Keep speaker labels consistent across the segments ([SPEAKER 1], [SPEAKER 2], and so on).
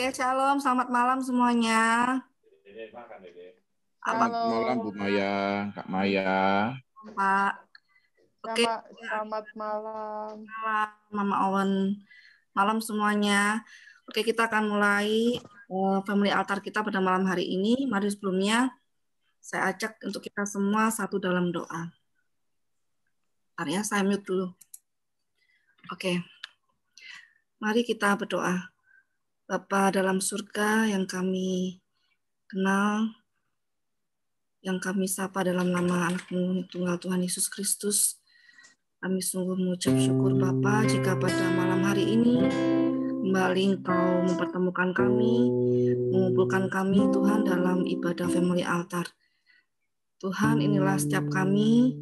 [SPEAKER 1] Shalom, selamat malam semuanya.
[SPEAKER 2] Selamat malam Bu Maya, Kak Maya.
[SPEAKER 1] Pak. Oke.
[SPEAKER 3] Selamat malam.
[SPEAKER 1] Malam, Mama Owen. Malam semuanya. Oke, kita akan mulai family altar kita pada malam hari ini. Mari sebelumnya saya ajak untuk kita semua satu dalam doa. Bentar ya, saya mute dulu. Oke. Mari kita berdoa. Bapa dalam surga yang kami kenal, yang kami sapa dalam nama anak-Mu tunggal Tuhan Yesus Kristus, kami sungguh mengucap syukur Bapa jika pada malam hari ini kembali Engkau mempertemukan kami, mengumpulkan kami Tuhan dalam ibadah family altar. Tuhan, inilah setiap kami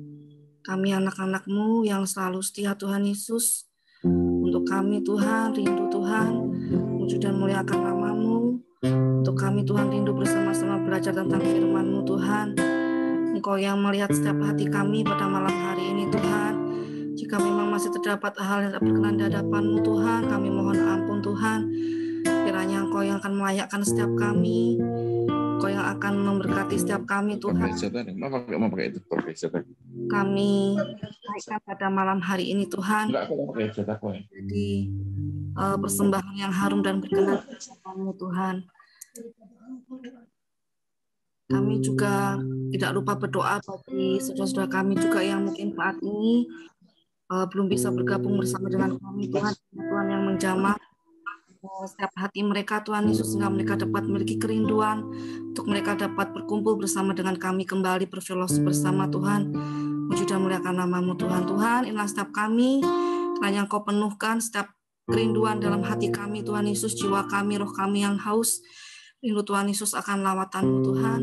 [SPEAKER 1] anak-anak-Mu yang selalu setia Tuhan Yesus. Untuk kami Tuhan, rindu Tuhan, wujud dan muliakan nama-Mu. Untuk kami Tuhan rindu bersama-sama belajar tentang firman-Mu Tuhan. Engkau yang melihat setiap hati kami pada malam hari ini Tuhan. Jika memang masih terdapat hal yang tak berkenan di hadapan-Mu Tuhan, kami mohon ampun Tuhan. Kiranya Engkau yang akan melayakkan setiap kami, Engkau yang akan memberkati setiap kami Tuhan. Kami naikkan pada malam hari ini Tuhan. Jadi persembahan yang harum dan berkenan di hadapan-Mu Tuhan. Kami juga tidak lupa berdoa bagi saudara-saudara kami juga yang mungkin saat ini belum bisa bergabung bersama dengan kami Tuhan. Tuhan yang menjamah setiap hati mereka Tuhan Yesus, sehingga mereka dapat memiliki kerinduan untuk mereka dapat berkumpul bersama dengan kami kembali berfellowship bersama Tuhan. Puji dan muliakan nama-Mu Tuhan. Tuhan, inilah setiap kami, kiranya Engkau penuhkan setiap kerinduan dalam hati kami Tuhan Yesus, jiwa kami, roh kami yang haus rindu Tuhan Yesus akan lawatan-Mu Tuhan.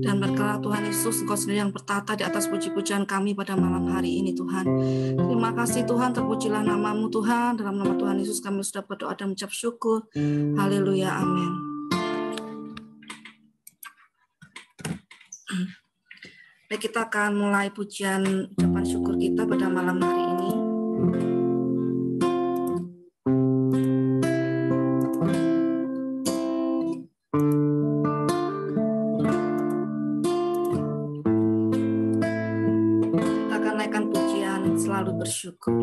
[SPEAKER 1] Dan berkelah Tuhan Yesus, Engkau sendiri yang bertata di atas puji-pujian kami pada malam hari ini Tuhan. Terima kasih Tuhan, terpujilah nama-Mu Tuhan. Dalam nama Tuhan Yesus kami sudah berdoa dan mengucap syukur. Haleluya, amin. Baik, kita akan mulai pujian ucapan syukur kita pada malam hari ini. Kita akan naikkan pujian selalu bersyukur.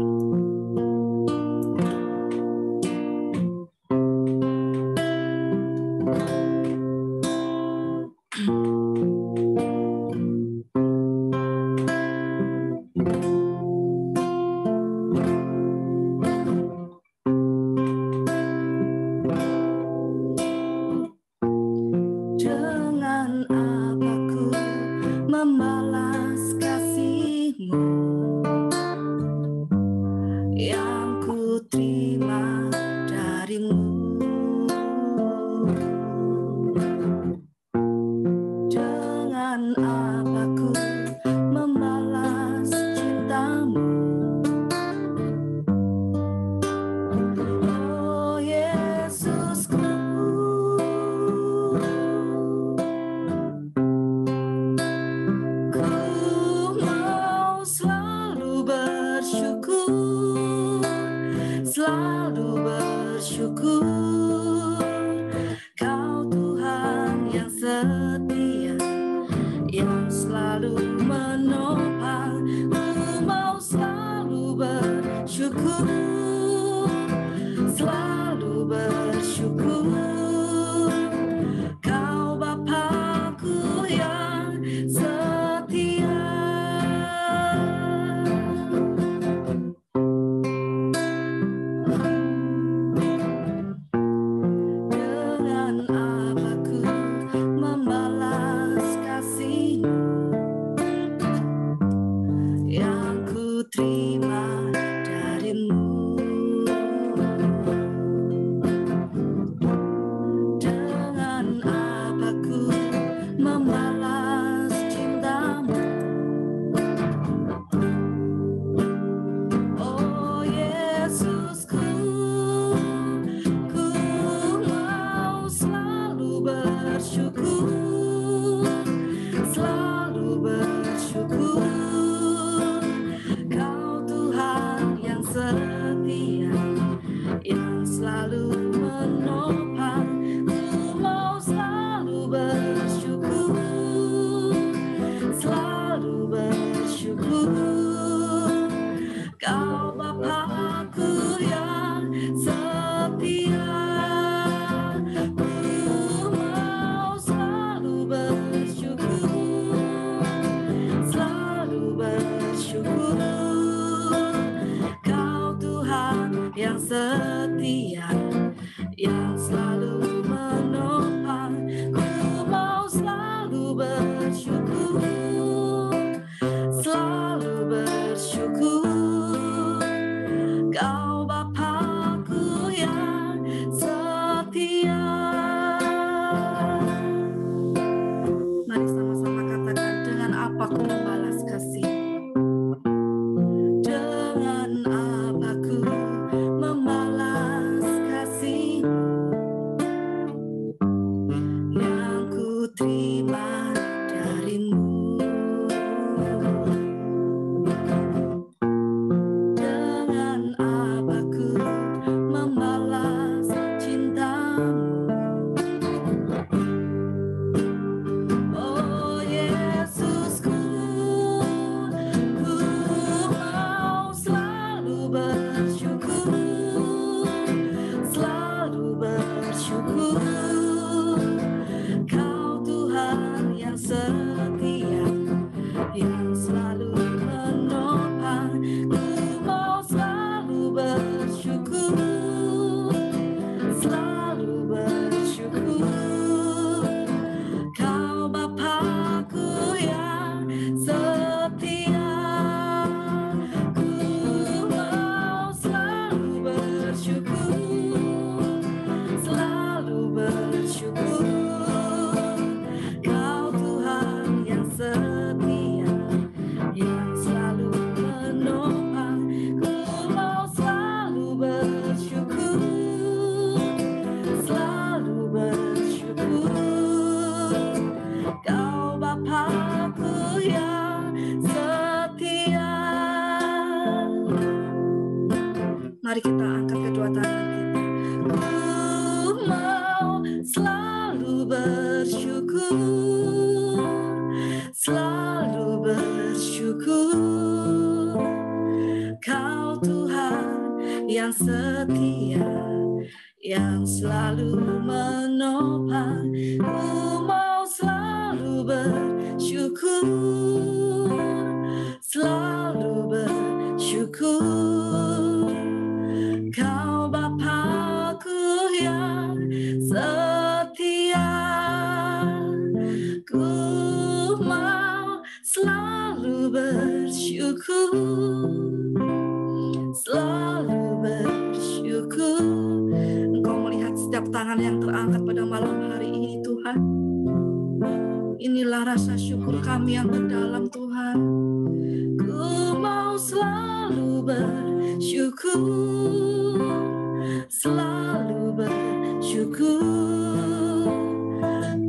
[SPEAKER 1] yang selalu menopang. Ku mau selalu bersyukur, selalu bersyukur. Kau Bapakku yang setia, ku mau selalu bersyukur, selalu bersyukur. Engkau melihat setiap tangan yang terangkat pada malam hari ini, Tuhan. Inilah rasa syukur kami yang terdalam, Tuhan. Ku mau selalu bersyukur, selalu bersyukur.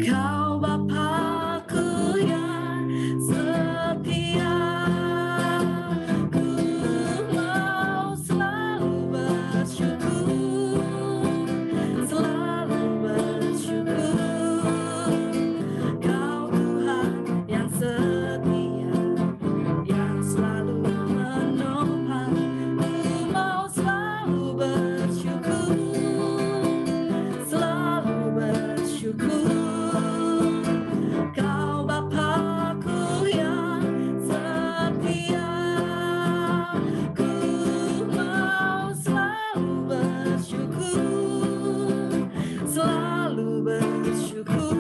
[SPEAKER 1] Kau Bapakku yang setia, ku mau selalu bersyukur, selalu bersyukur. Kau Tuhan yang setia, yang selalu menopang. Ku mau selalu bersyukur, selalu bersyukur. Kau Bapakku yang setia, ku mau selalu bersyukur, selalu bersyukur.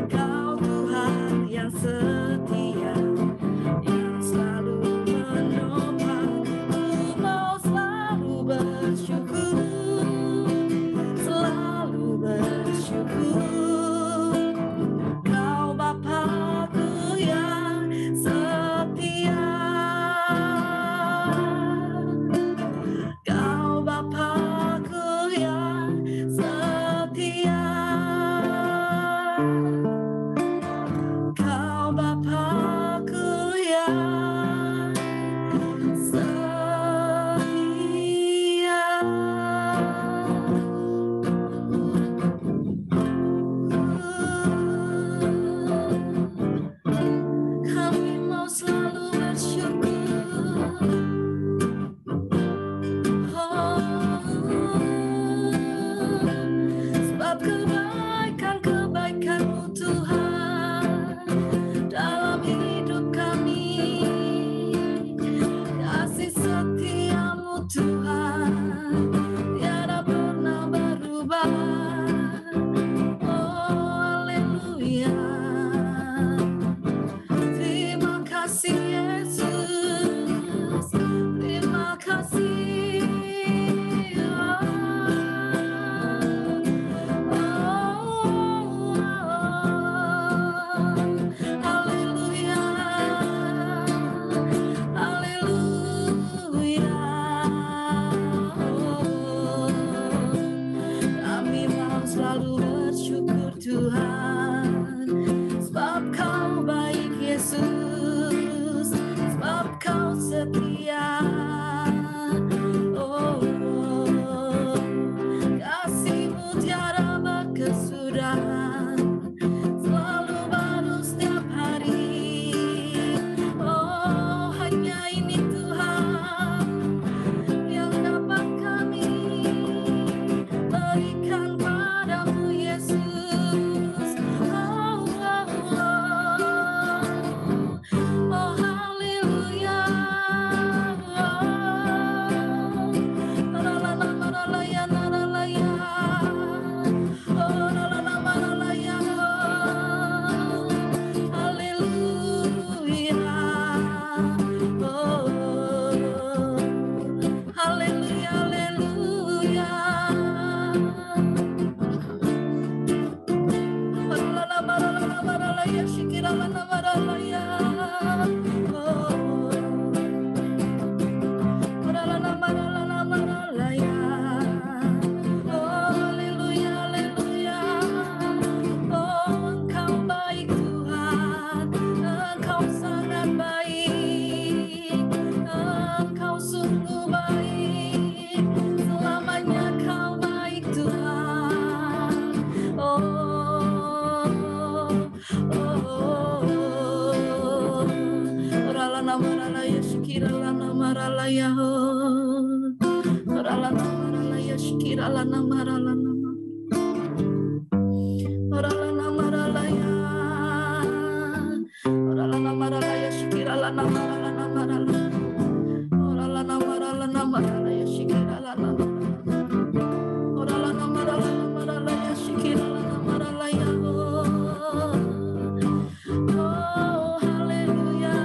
[SPEAKER 1] Kau Tuhan yang setia, yang selalu menopang. Ku mau selalu bersyukur, selalu bersyukur. Kau Bapakku yang setia, Kau Bapakku yang setia, Kau Bapakku yang setia. Kami mau selalu bersyukur, sebab kebaikan-kebaikan-Mu Tuhan dalam hidup kami, kasih setia-Mu Tuhan tiada pernah shikiralana maralana maralana maralaya maralana maralaya shikiralana maralana maralana maralana maralana maralaya shikiralana maralana maralana maralaya shikiralana maralaya. Oh haleluya,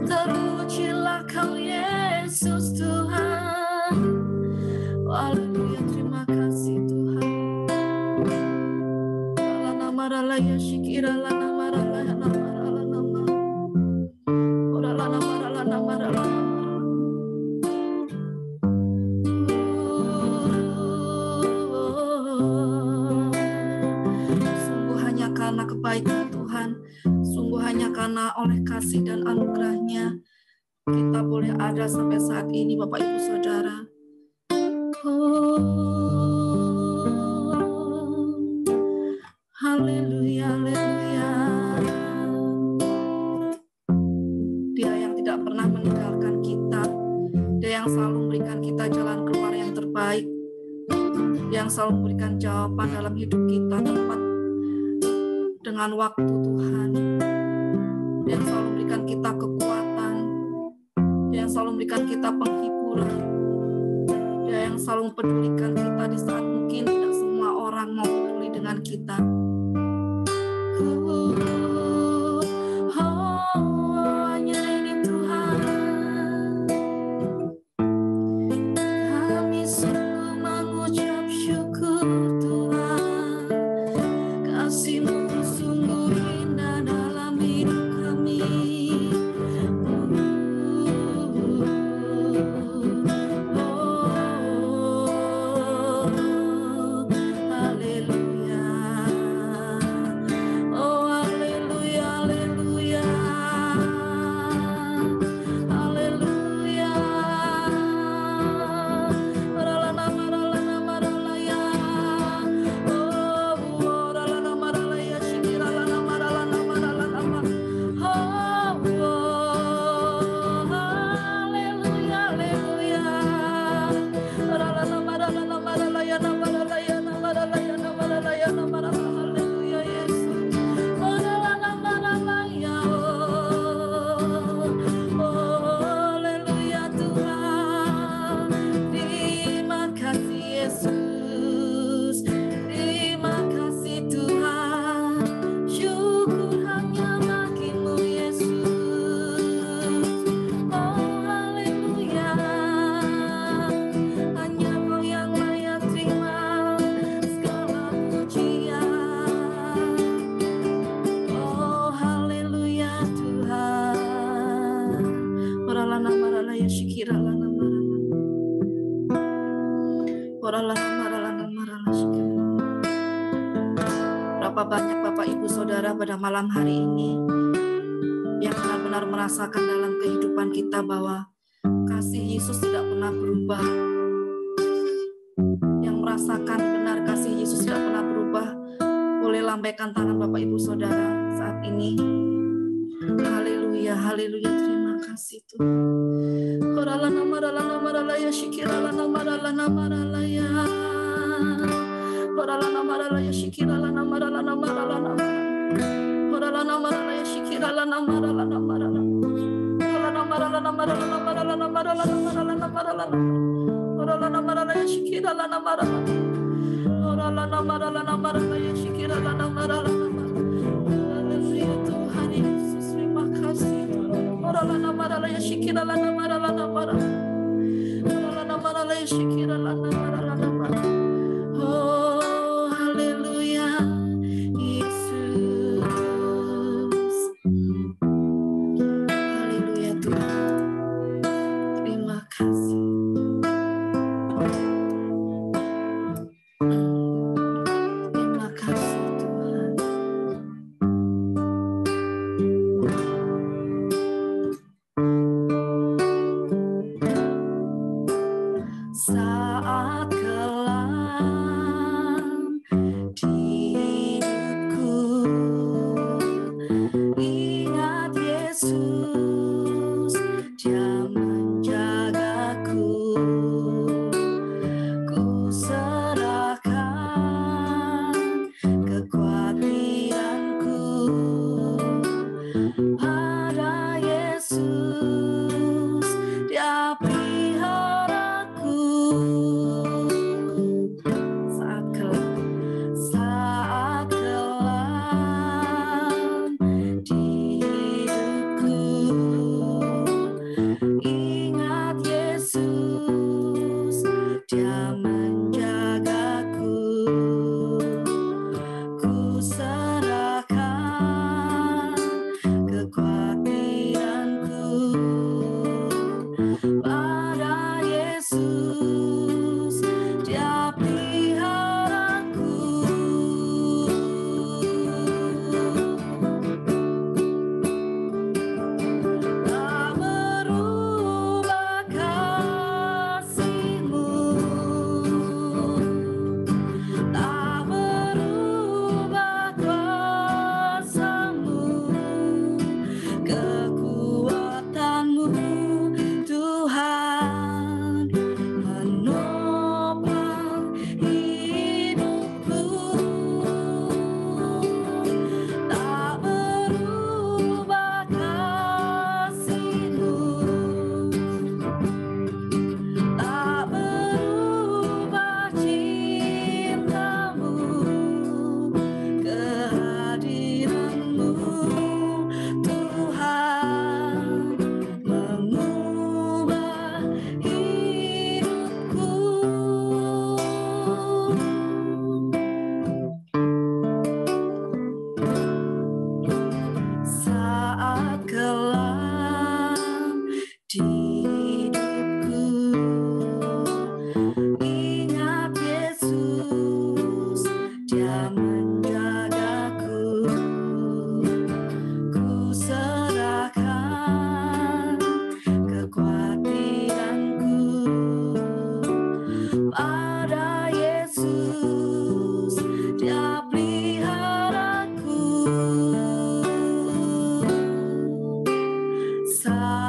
[SPEAKER 1] terpujilah Kau Yesus Tuhan. Haleluya, terima kasih Tuhan. Lana maralaya shikiralana maralaya maralana maralana maralana maralana. Sungguh hanya karena kebaikan Tuhan, sungguh hanya karena oleh kasih dan anugerah-Nya kita boleh ada sampai saat ini, Bapak Ibu Saudara. Haleluya, haleluya. Dia yang tidak pernah meninggalkan kita, Dia yang selalu memberikan kita jalan keluar yang terbaik, yang selalu memberikan jawaban dalam hidup kita tepat dengan waktu Tuhan, yang selalu memberikan kita kekuatan, yang selalu memberikan kita penghiburan, yang selalu mempedulikan kita di saat mungkin tidak semua orang mau peduli dengan kita. Hanya ini Tuhan, kami sungguh mengucap syukur Tuhan, kasih-Mu sungguh indah dalam hidup kami. Berapa banyak Bapak Ibu Saudara pada malam hari ini yang benar-benar merasakan dalam kehidupan kita bahwa kasih Yesus tidak pernah berubah, yang merasakan benar kasih Yesus tidak pernah berubah, boleh lambaikan tangan Bapak Ibu Saudara saat ini. Haleluya, haleluya, terima kasih Tuhan. Koralana maralana maralaya shikiralana maralana maralaya. Koralana maralaya shikiralana maralana maralana. Koralana maralaya shikiralana maralana maralana. Koralana maralana maralana maralana maralana maralana maralana. Koralana maralaya shikiralana maralana. Koralana maralana maralaya shikiralana maralana. Haleluya Tuhan Yesus, terima kasih. Koralana maralaya shikiralana maralana maralana. Koralana maralaya shikiralana maralana maralana. Oh, haleluya, Yesus. Haleluya Tuhan. Terima kasih. Terima kasih Tuhan. Saat kelam di hidupku, ingat Yesus.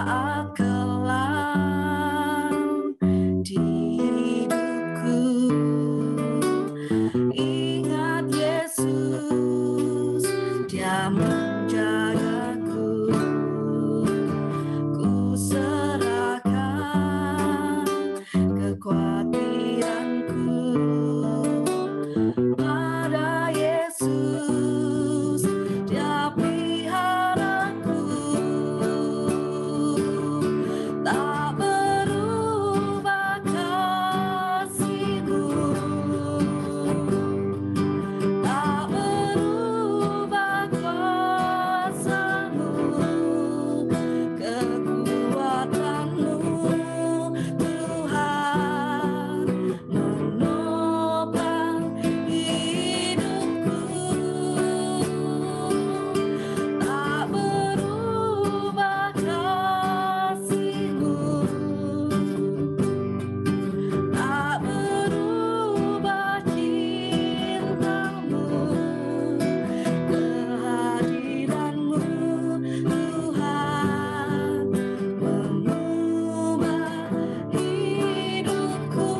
[SPEAKER 1] saat kelam di hidupku. Ingat Yesus, Dia menjagaku. Ku serahkan kekhawatiranku pada Yesus, Dia peliharaku. Tak berubah kasih-Mu, tak berubah kuasa-Mu, kekuatan-Mu, Tuhan, menopang hidupku. Tak berubah kasih-Mu, tak berubah cinta-Mu, kehadiran-Mu, Tuhan, mengubah hidupku.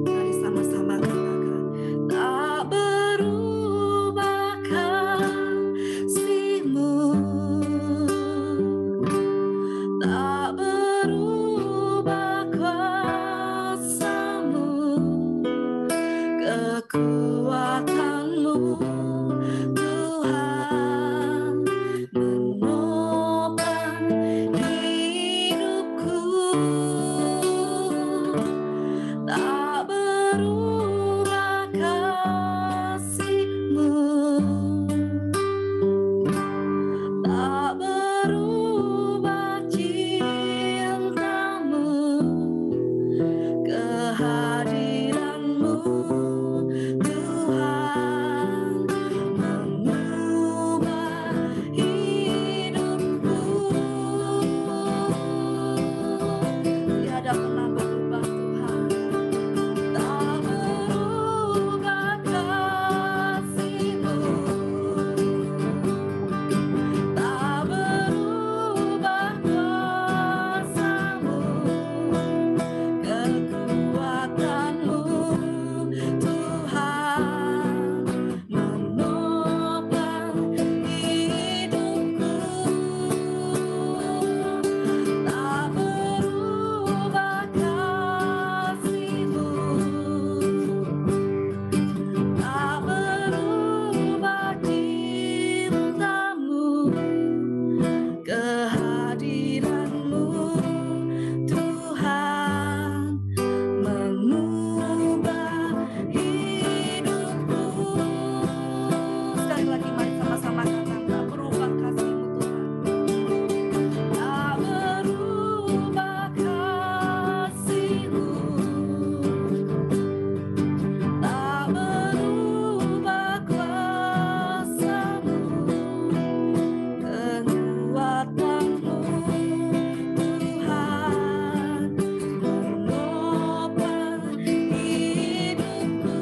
[SPEAKER 1] Mari sama-sama katakan, tak berubah kasih-Mu, tak berubah kuasa-Mu, kekuatan-Mu, Tuhan, menopang hidupku. Tak berubah kasih-Mu, tak berubah cinta-Mu, kehadiran-Mu, Tuhan, mengubah hidupku. Tiada pernah berubah, Tuhan. Tak berubah kasih-Mu, tak berubah kuasa-Mu, kekuatan-Mu, Tuhan, menopang hidupku. Tak berubah kasih-Mu, tak berubah cinta-Mu, kehadiran-Mu, Tuhan, mengubah hidupku. Sekali lagi mari sama-sama katakan, tak berubah kasih-Mu, Tuhan. Tak berubah kasih-Mu, tak berubah kuasa-Mu, kekuatan-Mu, Tuhan, menopang hidupku.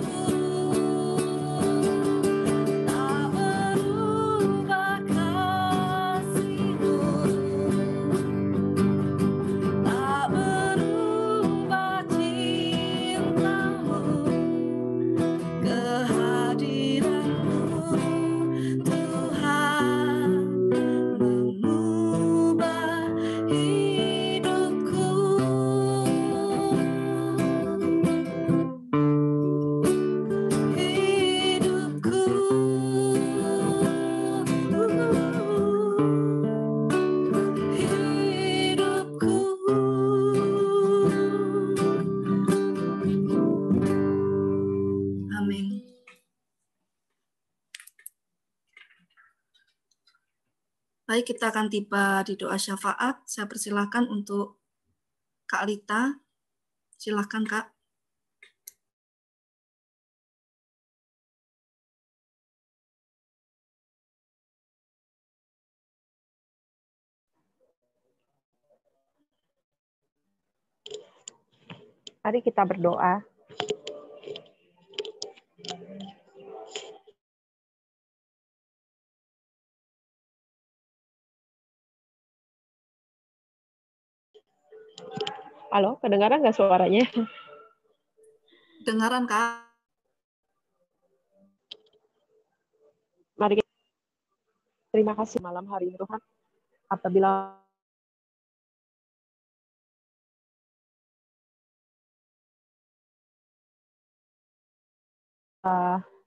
[SPEAKER 1] Tak berubah kasih-Mu, tak berubah cinta-Mu, kehadiran-Mu, Tuhan, mengubah hidupku. Hidupku, hidupku. Amin. Baik, kita akan tiba di doa syafaat. Saya persilahkan untuk Kak Lita. Silahkan, Kak.
[SPEAKER 3] Mari kita berdoa. Halo, kedengaran nggak suaranya?
[SPEAKER 1] Dengaran, Kak.
[SPEAKER 3] Mari kita terima kasih malam hari ini Tuhan. Apabila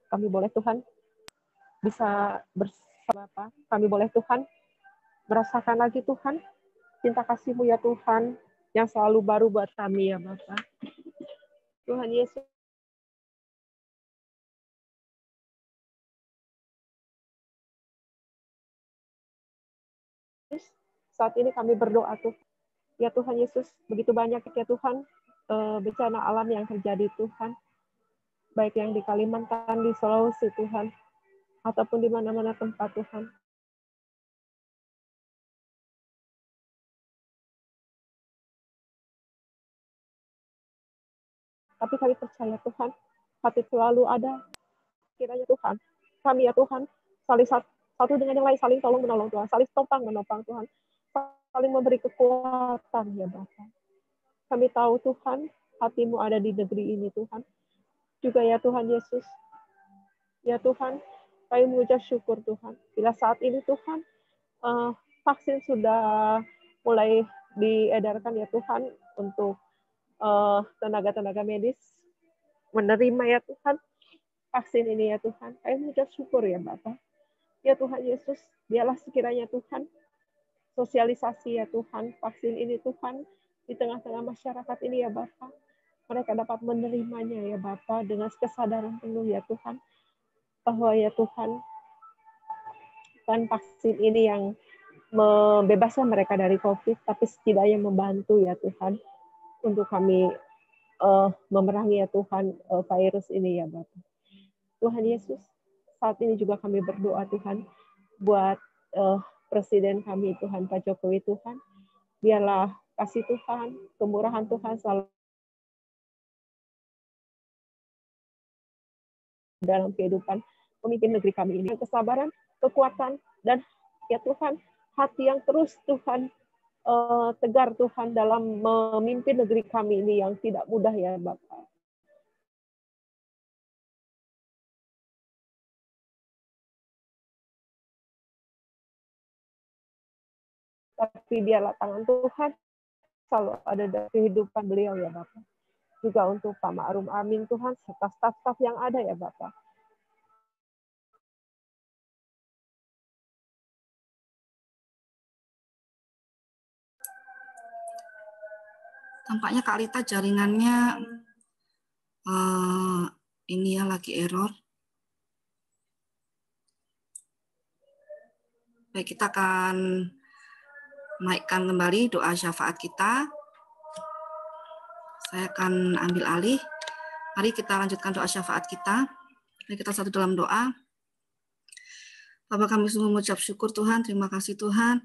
[SPEAKER 3] kami boleh Tuhan bisa bersama Bapa, kami boleh Tuhan merasakan lagi Tuhan cinta kasih-Mu ya Tuhan yang selalu baru buat kami ya Bapa. Tuhan Yesus, saat ini kami berdoa Tuhan. Ya Tuhan Yesus, begitu banyak ya Tuhan bencana alam yang terjadi Tuhan, baik yang di Kalimantan, di Sulawesi Tuhan, ataupun di mana-mana tempat Tuhan. Tapi kami percaya Tuhan, hati selalu ada. Kiranya Tuhan, kami ya Tuhan, saling satu dengan yang lain, saling tolong menolong Tuhan, saling topang menopang Tuhan, saling memberi kekuatan ya Bapa. Kami tahu Tuhan, hati-Mu ada di negeri ini Tuhan. Juga ya Tuhan Yesus, ya Tuhan, kami mengucap syukur Tuhan. Bila saat ini Tuhan, vaksin sudah mulai diedarkan ya Tuhan untuk tenaga-tenaga medis menerima ya Tuhan vaksin ini ya Tuhan. Kami mengucap syukur ya Bapak. Ya Tuhan Yesus, biarlah sekiranya Tuhan sosialisasi ya Tuhan vaksin ini Tuhan di tengah-tengah masyarakat ini ya Bapak. Mereka dapat menerimanya ya Bapak dengan kesadaran penuh ya Tuhan bahwa ya Tuhan kan vaksin ini yang membebaskan mereka dari COVID, tapi setidaknya membantu ya Tuhan untuk kami memerangi ya Tuhan virus ini ya Bapak. Tuhan Yesus, saat ini juga kami berdoa Tuhan buat Presiden kami Tuhan, Pak Jokowi Tuhan. Biarlah kasih Tuhan, kemurahan Tuhan selalu dalam kehidupan pemimpin negeri kami ini. Kesabaran, kekuatan, dan ya Tuhan, hati yang terus Tuhan tegar Tuhan dalam memimpin negeri kami ini yang tidak mudah ya Bapak. Tapi biarlah tangan Tuhan selalu ada dalam kehidupan beliau ya Bapak. Juga untuk Pak Ma'ruf Amin Tuhan, serta staf-staf yang ada ya Bapak.
[SPEAKER 1] Tampaknya Kak Lita jaringannya ini ya lagi error. Baik, kita akan naikkan kembali doa syafaat kita. Saya akan ambil alih. Mari kita lanjutkan doa syafaat kita. Mari kita satu dalam doa. Bapa, kami sungguh mengucap syukur Tuhan, terima kasih Tuhan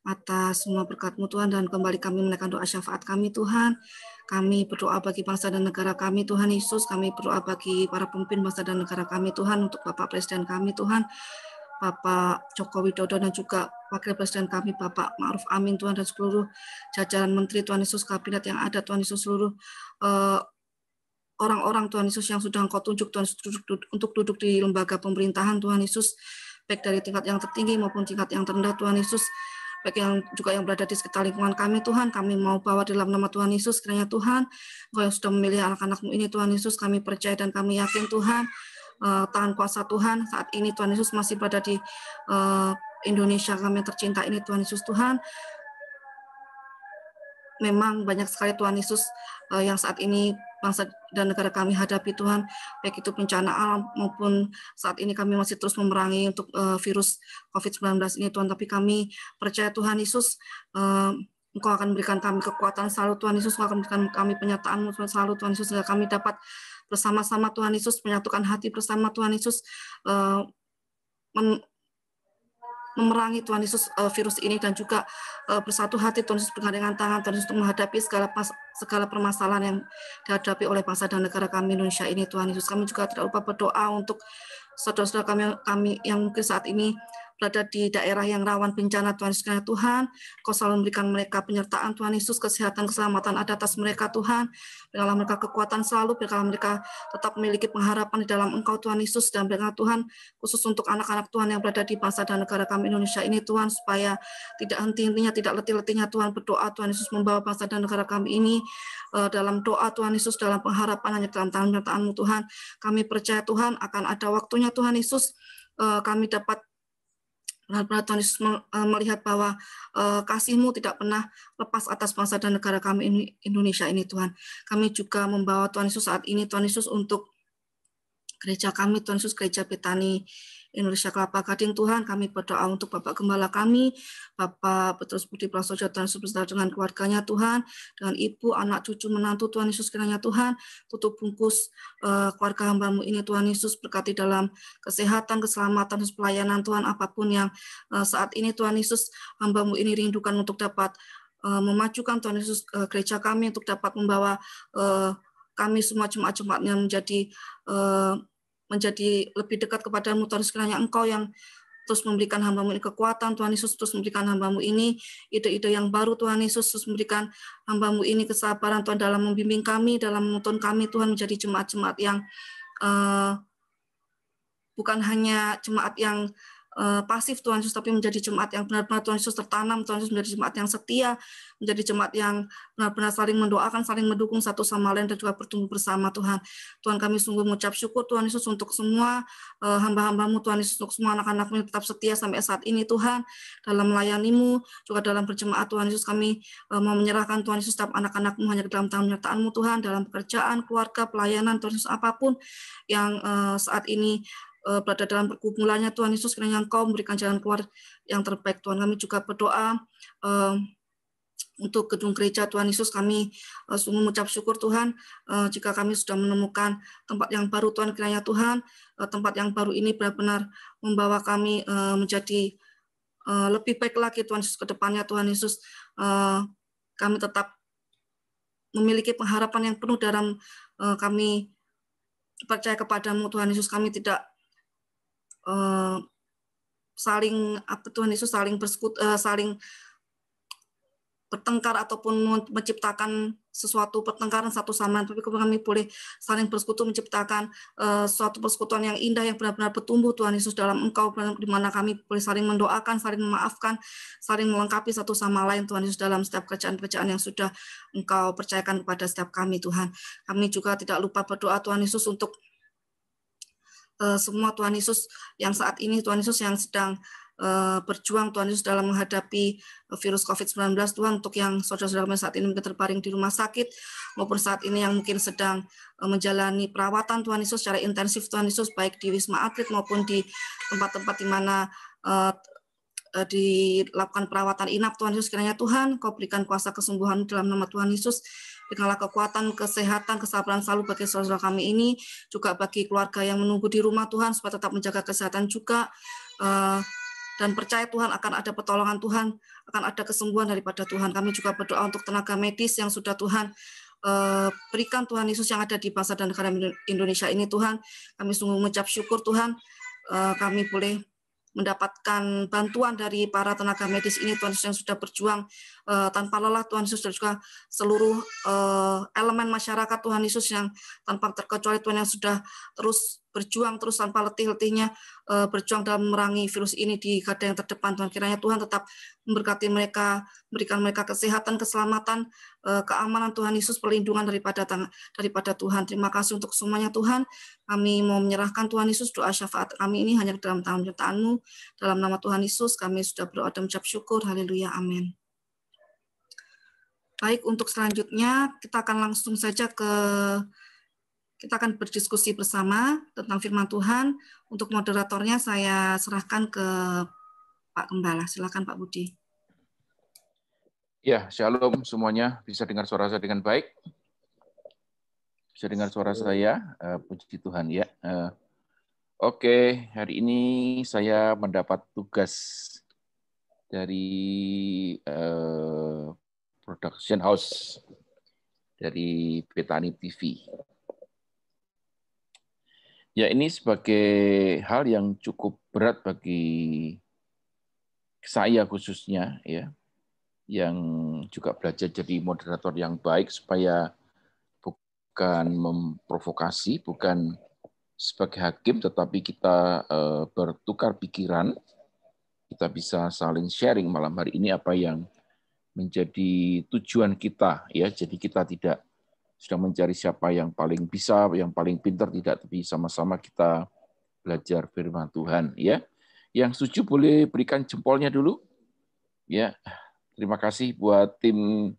[SPEAKER 1] atas semua berkat-Mu Tuhan, dan kembali kami menaikkan doa syafaat kami Tuhan. Kami berdoa bagi bangsa dan negara kami Tuhan Yesus, kami berdoa bagi para pemimpin bangsa dan negara kami Tuhan, untuk Bapak Presiden kami Tuhan, Bapak Joko Widodo, dan juga Wakil Presiden kami Bapak Ma'ruf Amin Tuhan, dan seluruh jajaran Menteri Tuhan Yesus, kabinet yang ada Tuhan Yesus, seluruh orang-orang Tuhan Yesus yang sudah Engkau tunjuk Tuhan Yesus untuk duduk di lembaga pemerintahan Tuhan Yesus, baik dari tingkat yang tertinggi maupun tingkat yang terendah Tuhan Yesus, baik yang juga yang berada di sekitar lingkungan kami Tuhan, kami mau bawa dalam nama Tuhan Yesus, kiranya Tuhan, Engkau yang sudah memilih anak-anak-Mu ini Tuhan Yesus, kami percaya dan kami yakin Tuhan, tangan kuasa Tuhan saat ini Tuhan Yesus masih berada di Indonesia kami yang tercinta ini Tuhan Yesus. Tuhan, memang banyak sekali Tuhan Yesus yang saat ini bangsa dan negara kami hadapi Tuhan, baik itu bencana alam maupun saat ini kami masih terus memerangi untuk virus COVID-19 ini Tuhan, tapi kami percaya Tuhan Yesus, Engkau akan berikan kami kekuatan selalu Tuhan Yesus, Engkau akan berikan kami penyertaan-Mu selalu Tuhan Yesus, sehingga kami dapat bersama-sama Tuhan Yesus, menyatukan hati bersama Tuhan Yesus, memerangi Tuhan Yesus virus ini, dan juga bersatu hati Tuhan Yesus bergandengan tangan Tuhan Yesus untuk menghadapi segala permasalahan yang dihadapi oleh bangsa dan negara kami Indonesia ini Tuhan Yesus. Kami juga tidak lupa berdoa untuk saudara-saudara kami yang mungkin saat ini berada di daerah yang rawan bencana, Tuhan Yesus kiranya Tuhan, Kau selalu memberikan mereka penyertaan, Tuhan Yesus, kesehatan, keselamatan ada atas mereka, Tuhan. Berikanlah mereka kekuatan selalu, berikanlah mereka tetap memiliki pengharapan di dalam Engkau, Tuhan Yesus, dan berikanlah Tuhan, khusus untuk anak-anak Tuhan yang berada di bangsa dan negara kami Indonesia ini, Tuhan, supaya tidak henti-hentinya, tidak letih-letihnya, Tuhan, berdoa, Tuhan Yesus, membawa bangsa dan negara kami ini dalam doa, Tuhan Yesus, dalam pengharapan hanya dalam tangan penyertaan-Mu, Tuhan. Kami percaya, Tuhan, akan ada waktunya, Tuhan Yesus, kami dapat benar-benar Tuhan Yesus melihat bahwa kasih-Mu tidak pernah lepas atas bangsa dan negara kami Indonesia ini, Tuhan. Kami juga membawa Tuhan Yesus saat ini, Tuhan Yesus, untuk gereja kami, Tuhan Yesus, Gereja Betani Indonesia Kelapa Gading, Tuhan. Kami berdoa untuk Bapak Gembala kami, Bapak Petrus Budi Prasojo, Tuhan Yesus, beserta dengan keluarganya, Tuhan, dengan ibu, anak, cucu, menantu, Tuhan Yesus, kiranya Tuhan, tutup bungkus keluarga hamba-Mu ini, Tuhan Yesus, berkati dalam kesehatan, keselamatan, pelayanan, Tuhan, apapun yang saat ini, Tuhan Yesus, hamba-Mu ini rindukan untuk dapat memajukan, Tuhan Yesus, gereja kami, untuk dapat membawa kami semua jemaat-jemaatnya menjadi lebih dekat kepadamu, Tuhan Yesus, kiranya Engkau yang terus memberikan hamba-Mu ini kekuatan, Tuhan Yesus, terus memberikan hamba-Mu ini ide-ide yang baru, Tuhan Yesus, terus memberikan hamba-Mu ini kesabaran, Tuhan, dalam membimbing kami, dalam menuntun kami, Tuhan, menjadi jemaat-jemaat yang bukan hanya jemaat yang pasif, Tuhan Yesus, tapi menjadi jemaat yang benar-benar, Tuhan Yesus, tertanam, Tuhan Yesus, menjadi jemaat yang setia, menjadi jemaat yang benar-benar saling mendoakan, saling mendukung satu sama lain, dan juga bertumbuh bersama, Tuhan. Tuhan, kami sungguh mengucap syukur, Tuhan Yesus, untuk semua hamba-hamba-Mu, Tuhan Yesus, untuk semua anak-anak-Mu yang tetap setia sampai saat ini, Tuhan, dalam melayani-Mu, juga dalam berjemaat, Tuhan Yesus. Kami mau menyerahkan, Tuhan Yesus, setiap anak-anak-Mu hanya ke dalam tangan penyertaan-Mu, Tuhan, dalam pekerjaan, keluarga, pelayanan, Tuhan Yesus, apapun yang saat ini berada dalam pergumulannya, Tuhan Yesus, kiranya Engkau memberikan jalan keluar yang terbaik, Tuhan. Kami juga berdoa untuk gedung gereja, Tuhan Yesus. Kami sungguh mengucap syukur, Tuhan, jika kami sudah menemukan tempat yang baru, Tuhan, kiranya Tuhan, tempat yang baru ini benar-benar membawa kami menjadi lebih baik lagi, Tuhan Yesus, ke depannya, Tuhan Yesus. Kami tetap memiliki pengharapan yang penuh dalam kami percaya kepadamu, Tuhan Yesus. Kami tidak saling bertengkar ataupun menciptakan sesuatu pertengkaran satu sama lain, tapi kami boleh saling bersekutu menciptakan suatu persekutuan yang indah yang benar-benar bertumbuh, Tuhan Yesus, dalam Engkau, di mana kami boleh saling mendoakan, saling memaafkan, saling melengkapi satu sama lain, Tuhan Yesus, dalam setiap kerjaan-kerjaan yang sudah Engkau percayakan kepada setiap kami, Tuhan. Kami juga tidak lupa berdoa, Tuhan Yesus, untuk semua, Tuhan Yesus, yang saat ini, Tuhan Yesus, yang sedang berjuang, Tuhan Yesus, dalam menghadapi virus COVID-19, Tuhan, untuk yang saudara-saudara saat ini mungkin terbaring di rumah sakit, maupun saat ini yang mungkin sedang menjalani perawatan, Tuhan Yesus, secara intensif, Tuhan Yesus, baik di Wisma Atlet maupun di tempat-tempat di mana dilakukan perawatan inap, Tuhan Yesus, kiranya Tuhan, Kau berikan kuasa kesembuhan dalam nama Tuhan Yesus. Berikanlah kekuatan, kesehatan, kesabaran selalu bagi saudara kami ini, juga bagi keluarga yang menunggu di rumah, Tuhan, supaya tetap menjaga kesehatan juga, dan percaya, Tuhan, akan ada pertolongan Tuhan, akan ada kesembuhan daripada Tuhan. Kami juga berdoa untuk tenaga medis yang sudah Tuhan berikan, Tuhan Yesus, yang ada di bangsa dan negara Indonesia ini, Tuhan. Kami sungguh mengucap syukur, Tuhan, kami boleh mendapatkan bantuan dari para tenaga medis ini, Tuhan Yesus, yang sudah berjuang tanpa lelah, Tuhan Yesus, dan juga seluruh elemen masyarakat, Tuhan Yesus, yang tanpa terkecuali, Tuhan, yang sudah terus berjuang, terus tanpa letih-letihnya berjuang dalam memerangi virus ini di garda yang terdepan, Tuhan. Kiranya Tuhan tetap memberkati mereka, berikan mereka kesehatan, keselamatan, keamanan, Tuhan Yesus, perlindungan daripada Tuhan. Terima kasih untuk semuanya, Tuhan. Kami mau menyerahkan, Tuhan Yesus, doa syafaat kami ini hanya dalam tangan penyertaan-Mu. Dalam nama Tuhan Yesus, kami sudah berdoa dan mengucap syukur. Haleluya, amin. Baik, untuk selanjutnya kita akan langsung saja kita akan berdiskusi bersama tentang firman Tuhan. Untuk moderatornya saya serahkan ke Pak Gembala. Silakan Pak Budi.
[SPEAKER 2] Ya, shalom semuanya. Bisa dengar suara saya dengan baik? Bisa dengar suara saya? Puji Tuhan ya. Oke, hari ini saya mendapat tugas dari production house dari Betani TV. Ya, ini sebagai hal yang cukup berat bagi saya khususnya ya, yang juga belajar jadi moderator yang baik supaya bukan memprovokasi, bukan sebagai hakim, tetapi kita bertukar pikiran, kita bisa saling sharing malam hari ini apa yang menjadi tujuan kita ya. Jadi kita tidak sedang mencari siapa yang paling bisa, yang paling pintar, tidak, tapi sama-sama kita belajar firman Tuhan ya. Yang setuju boleh berikan jempolnya dulu. Ya, terima kasih buat tim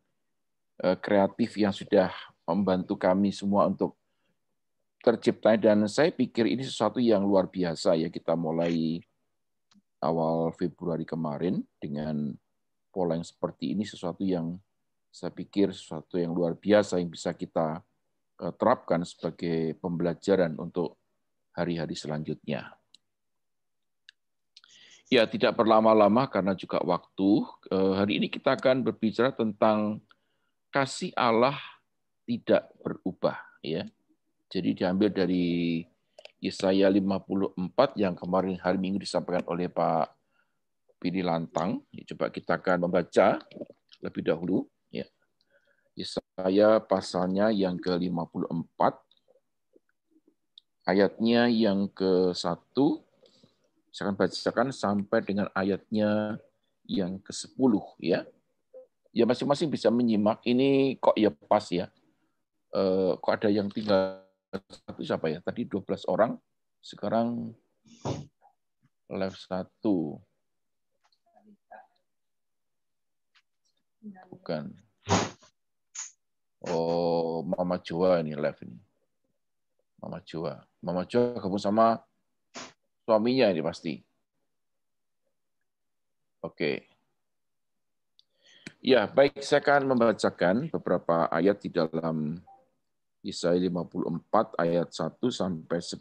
[SPEAKER 2] kreatif yang sudah membantu kami semua untuk tercipta, dan saya pikir ini sesuatu yang luar biasa ya. Kita mulai awal Februari kemarin dengan pola yang seperti ini, sesuatu yang saya pikir sesuatu yang luar biasa yang bisa kita terapkan sebagai pembelajaran untuk hari-hari selanjutnya. Ya, tidak berlama-lama karena juga waktu. Hari ini kita akan berbicara tentang kasih Allah tidak berubah. Ya, jadi diambil dari Yesaya 54 yang kemarin hari Minggu disampaikan oleh Pak Pini Lantang. Coba kita akan membaca lebih dahulu. Ya. Yesaya pasalnya yang ke-54, ayatnya yang ke-1. Saya akan bacakan sampai dengan ayatnya yang ke-10 ya. Ya masing-masing bisa menyimak. Ini kok ya pas ya. Kok ada yang tinggal satu siapa ya? Tadi 12 orang, sekarang live 1. Bukan. Oh, Mama Joa ini live ini. Mama Joa gabung sama suaminya ini pasti. Oke. Ya, baik, saya akan membacakan beberapa ayat di dalam Yesaya 54 ayat 1 sampai 10.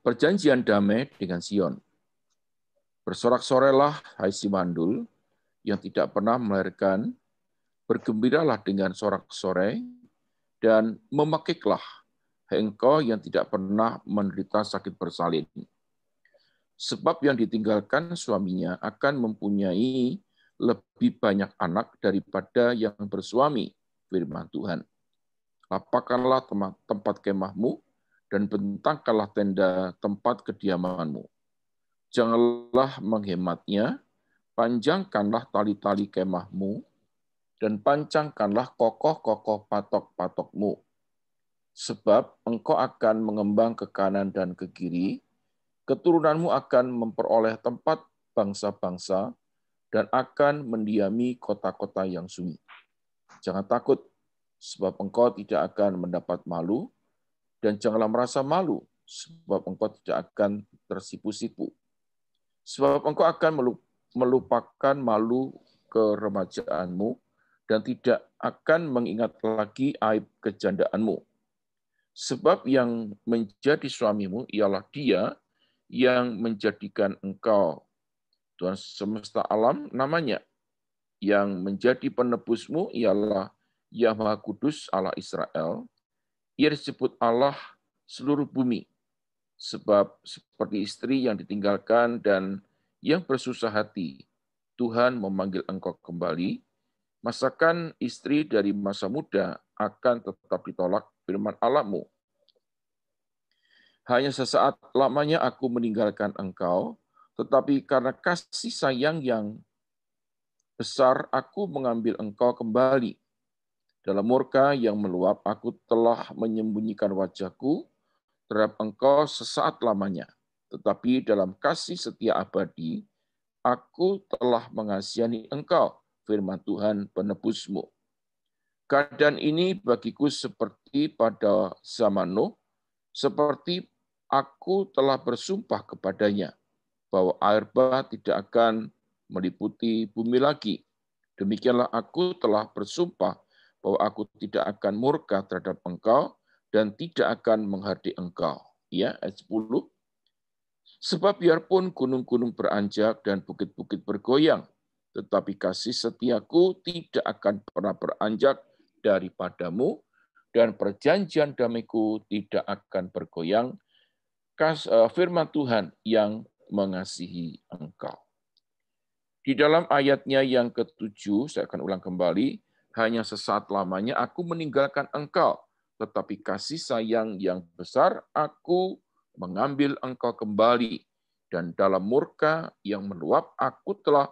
[SPEAKER 2] Perjanjian damai dengan Sion. Bersorak-sorailah, hai si mandul, yang tidak pernah melahirkan, bergembiralah dengan sorak-sorai, dan memakiklah, hai engkau yang tidak pernah menderita sakit bersalin. Sebab yang ditinggalkan suaminya akan mempunyai lebih banyak anak daripada yang bersuami, firman Tuhan. Lapangkanlah tempat kemahmu, dan bentangkanlah tenda tempat kediamanmu. Janganlah menghematnya, panjangkanlah tali-tali kemahmu, dan pancangkanlah kokoh-kokoh patok-patokmu. Sebab engkau akan mengembang ke kanan dan ke kiri, keturunanmu akan memperoleh tempat bangsa-bangsa, dan akan mendiami kota-kota yang sunyi. Jangan takut, sebab engkau tidak akan mendapat malu, dan janganlah merasa malu, sebab engkau tidak akan tersipu-sipu. Sebab engkau akan melupakan malu keremajaanmu, dan tidak akan mengingat lagi aib kejandaanmu. Sebab yang menjadi suamimu ialah Dia yang menjadikan engkau, Tuhan semesta alam namanya. Yang menjadi penebusmu ialah Yang Maha Kudus Allah Israel. Ia disebut Allah seluruh bumi. Sebab seperti istri yang ditinggalkan dan yang bersusah hati, Tuhan memanggil engkau kembali. Masakan istri dari masa muda akan tetap ditolak, firman Allahmu. Hanya sesaat lamanya aku meninggalkan engkau, tetapi karena kasih sayang yang besar aku mengambil engkau kembali. Dalam murka yang meluap aku telah menyembunyikan wajahku terhadap engkau sesaat lamanya. Tetapi dalam kasih setia abadi, aku telah mengasihani engkau, firman Tuhan penebusmu. Keadaan ini bagiku seperti pada zaman Nuh, seperti aku telah bersumpah kepadanya, bahwa air bah tidak akan meliputi bumi lagi. Demikianlah aku telah bersumpah bahwa aku tidak akan murka terhadap engkau dan tidak akan menghardiki engkau. Ya, ayat 10. Sebab biarpun gunung-gunung beranjak dan bukit-bukit bergoyang, tetapi kasih setiaku tidak akan pernah beranjak daripadamu, dan perjanjian damaiku tidak akan bergoyang. Firman Tuhan yang mengasihi engkau. Di dalam ayatnya yang ke-7, saya akan ulang kembali, hanya sesaat lamanya aku meninggalkan engkau, tetapi kasih sayang yang besar aku mengambil engkau kembali, dan dalam murka yang meluap aku telah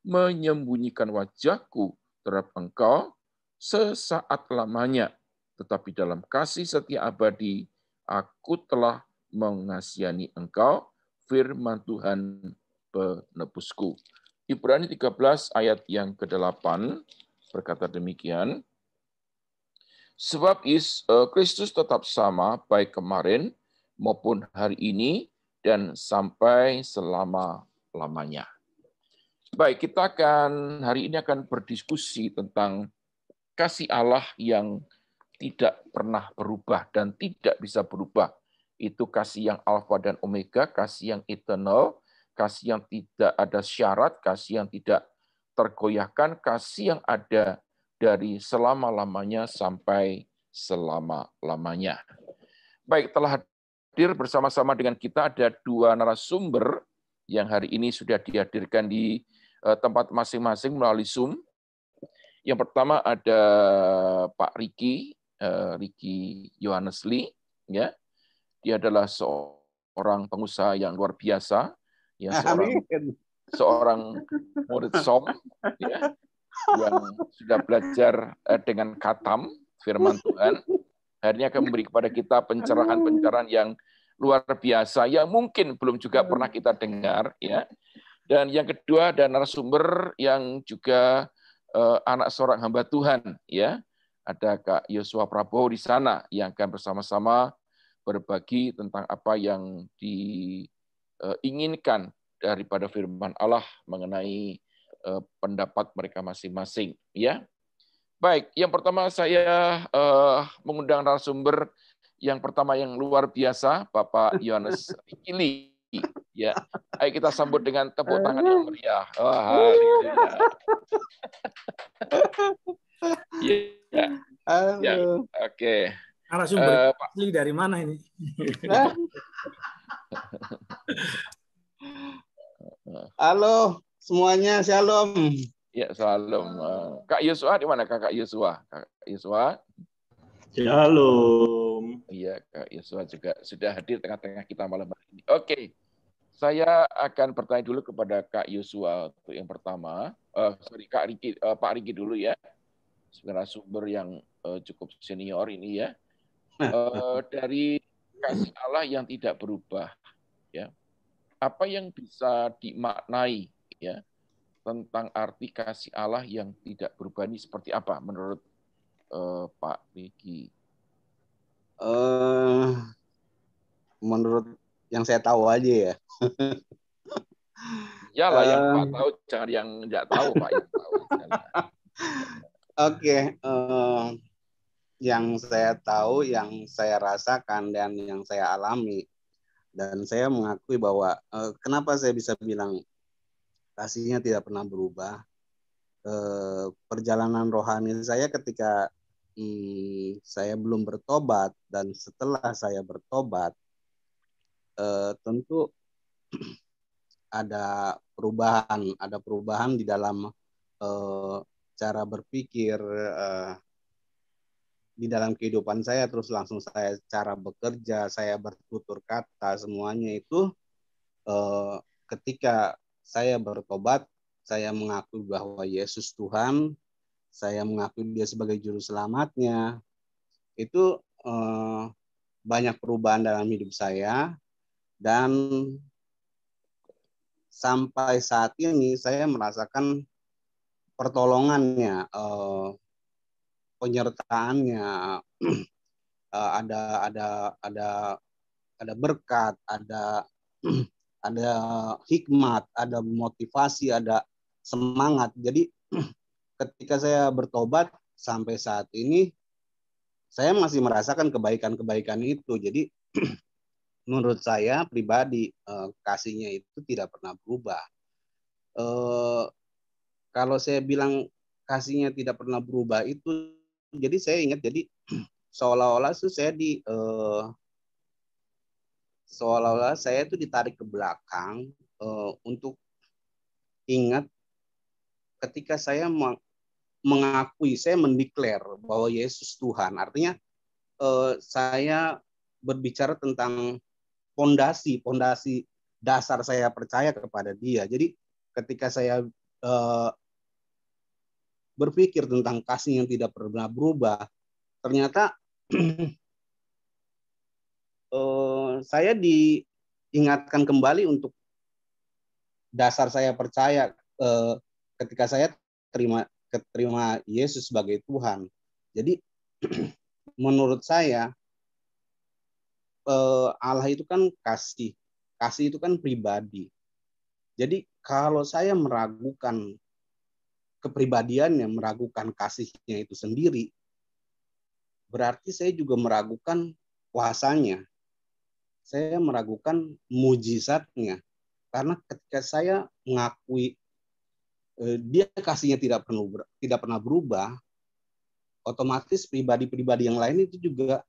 [SPEAKER 2] menyembunyikan wajahku terhadap engkau sesaat lamanya. Tetapi dalam kasih setia abadi, aku telah mengasihani engkau, firman Tuhan penebusku. Ibrani 13 ayat yang ke-8 berkata demikian, sebab Kristus tetap sama baik kemarin maupun hari ini dan sampai selama-lamanya. Baik, kita hari ini akan berdiskusi tentang kasih Allah yang tidak pernah berubah dan tidak bisa berubah. Itu kasih yang alfa dan omega, kasih yang eternal, kasih yang tidak ada syarat, kasih yang tidak tergoyahkan, kasih yang ada dari selama-lamanya sampai selama-lamanya. Baik, telah hadir bersama-sama dengan kita ada dua narasumber yang hari ini sudah dihadirkan di tempat masing-masing melalui Zoom. Yang pertama ada Pak Riki Yohanes Lee, ya. Dia adalah seorang pengusaha yang luar biasa, ya, seorang murid SOM, ya, yang sudah belajar dengan khatam firman Tuhan. Hari ini akan memberi kepada kita pencerahan-pencerahan yang luar biasa yang mungkin belum juga pernah kita dengar, ya. Dan yang kedua ada narasumber yang juga anak seorang hamba Tuhan, ya. Ada Kak Yosua Prabowo di sana yang akan bersama-sama berbagi tentang apa yang diinginkan daripada firman Allah mengenai pendapat mereka masing-masing, ya. Baik, yang pertama saya mengundang narasumber yang pertama yang luar biasa, Bapak Yohanes Lee. Ya, ayo kita sambut dengan tepuk tangan yang meriah. Oh, haleluya. Ya, ya, oke.
[SPEAKER 4] Narasumber asli dari mana ini?
[SPEAKER 5] Halo semuanya, shalom.
[SPEAKER 2] Ya, shalom. Kak Yosua di mana, Kak Yosua? Kak Yosua.
[SPEAKER 6] Shalom.
[SPEAKER 2] Iya, Kak Yosua juga sudah hadir tengah-tengah kita malam hari ini. Oke. Saya akan bertanya dulu kepada Kak Yosua untuk yang pertama. Kak Riki, Pak Riki dulu ya. Sebenarnya sumber yang cukup senior ini ya. Dari kasih Allah yang tidak berubah, ya. Apa yang bisa dimaknai ya tentang arti kasih Allah yang tidak berubah ini seperti apa menurut Pak Riki?
[SPEAKER 5] Menurut yang saya tahu aja ya.
[SPEAKER 2] Yalah yang Pak tahu, jangan yang nggak tahu Pak yang tahu.
[SPEAKER 5] Oke, yang saya tahu, yang saya rasakan dan yang saya alami, dan saya mengakui bahwa kenapa saya bisa bilang kasihnya tidak pernah berubah. Perjalanan rohani saya ketika saya belum bertobat dan setelah saya bertobat, tentu ada perubahan di dalam cara berpikir, di dalam kehidupan saya, terus langsung saya cara bekerja, saya bertutur kata, semuanya itu ketika saya bertobat, saya mengakui bahwa Yesus Tuhan, saya mengakui Dia sebagai juru selamatnya, itu banyak perubahan dalam hidup saya. Dan sampai saat ini saya merasakan pertolongannya, penyertaannya, ada berkat, ada hikmat, ada motivasi, ada semangat. Jadi ketika saya bertobat sampai saat ini, saya masih merasakan kebaikan-kebaikan itu. Jadi menurut saya pribadi, kasihnya itu tidak pernah berubah. Kalau saya bilang kasihnya tidak pernah berubah itu, jadi saya ingat, jadi seolah-olah saya seolah-olah saya itu ditarik ke belakang untuk ingat ketika saya mengakui, saya mendeklar bahwa Yesus Tuhan. Artinya saya berbicara tentang pondasi dasar saya percaya kepada Dia. Jadi ketika saya berpikir tentang kasih yang tidak pernah berubah, ternyata saya diingatkan kembali untuk dasar saya percaya ketika saya terima Yesus sebagai Tuhan. Jadi menurut saya Allah itu kan kasih itu kan pribadi. Jadi kalau saya meragukan kepribadiannya, meragukan kasihnya itu sendiri, berarti saya juga meragukan kuasanya. Saya meragukan mujizatnya. Karena ketika saya mengakui dia kasihnya tidak pernah berubah, otomatis pribadi-pribadi yang lain itu juga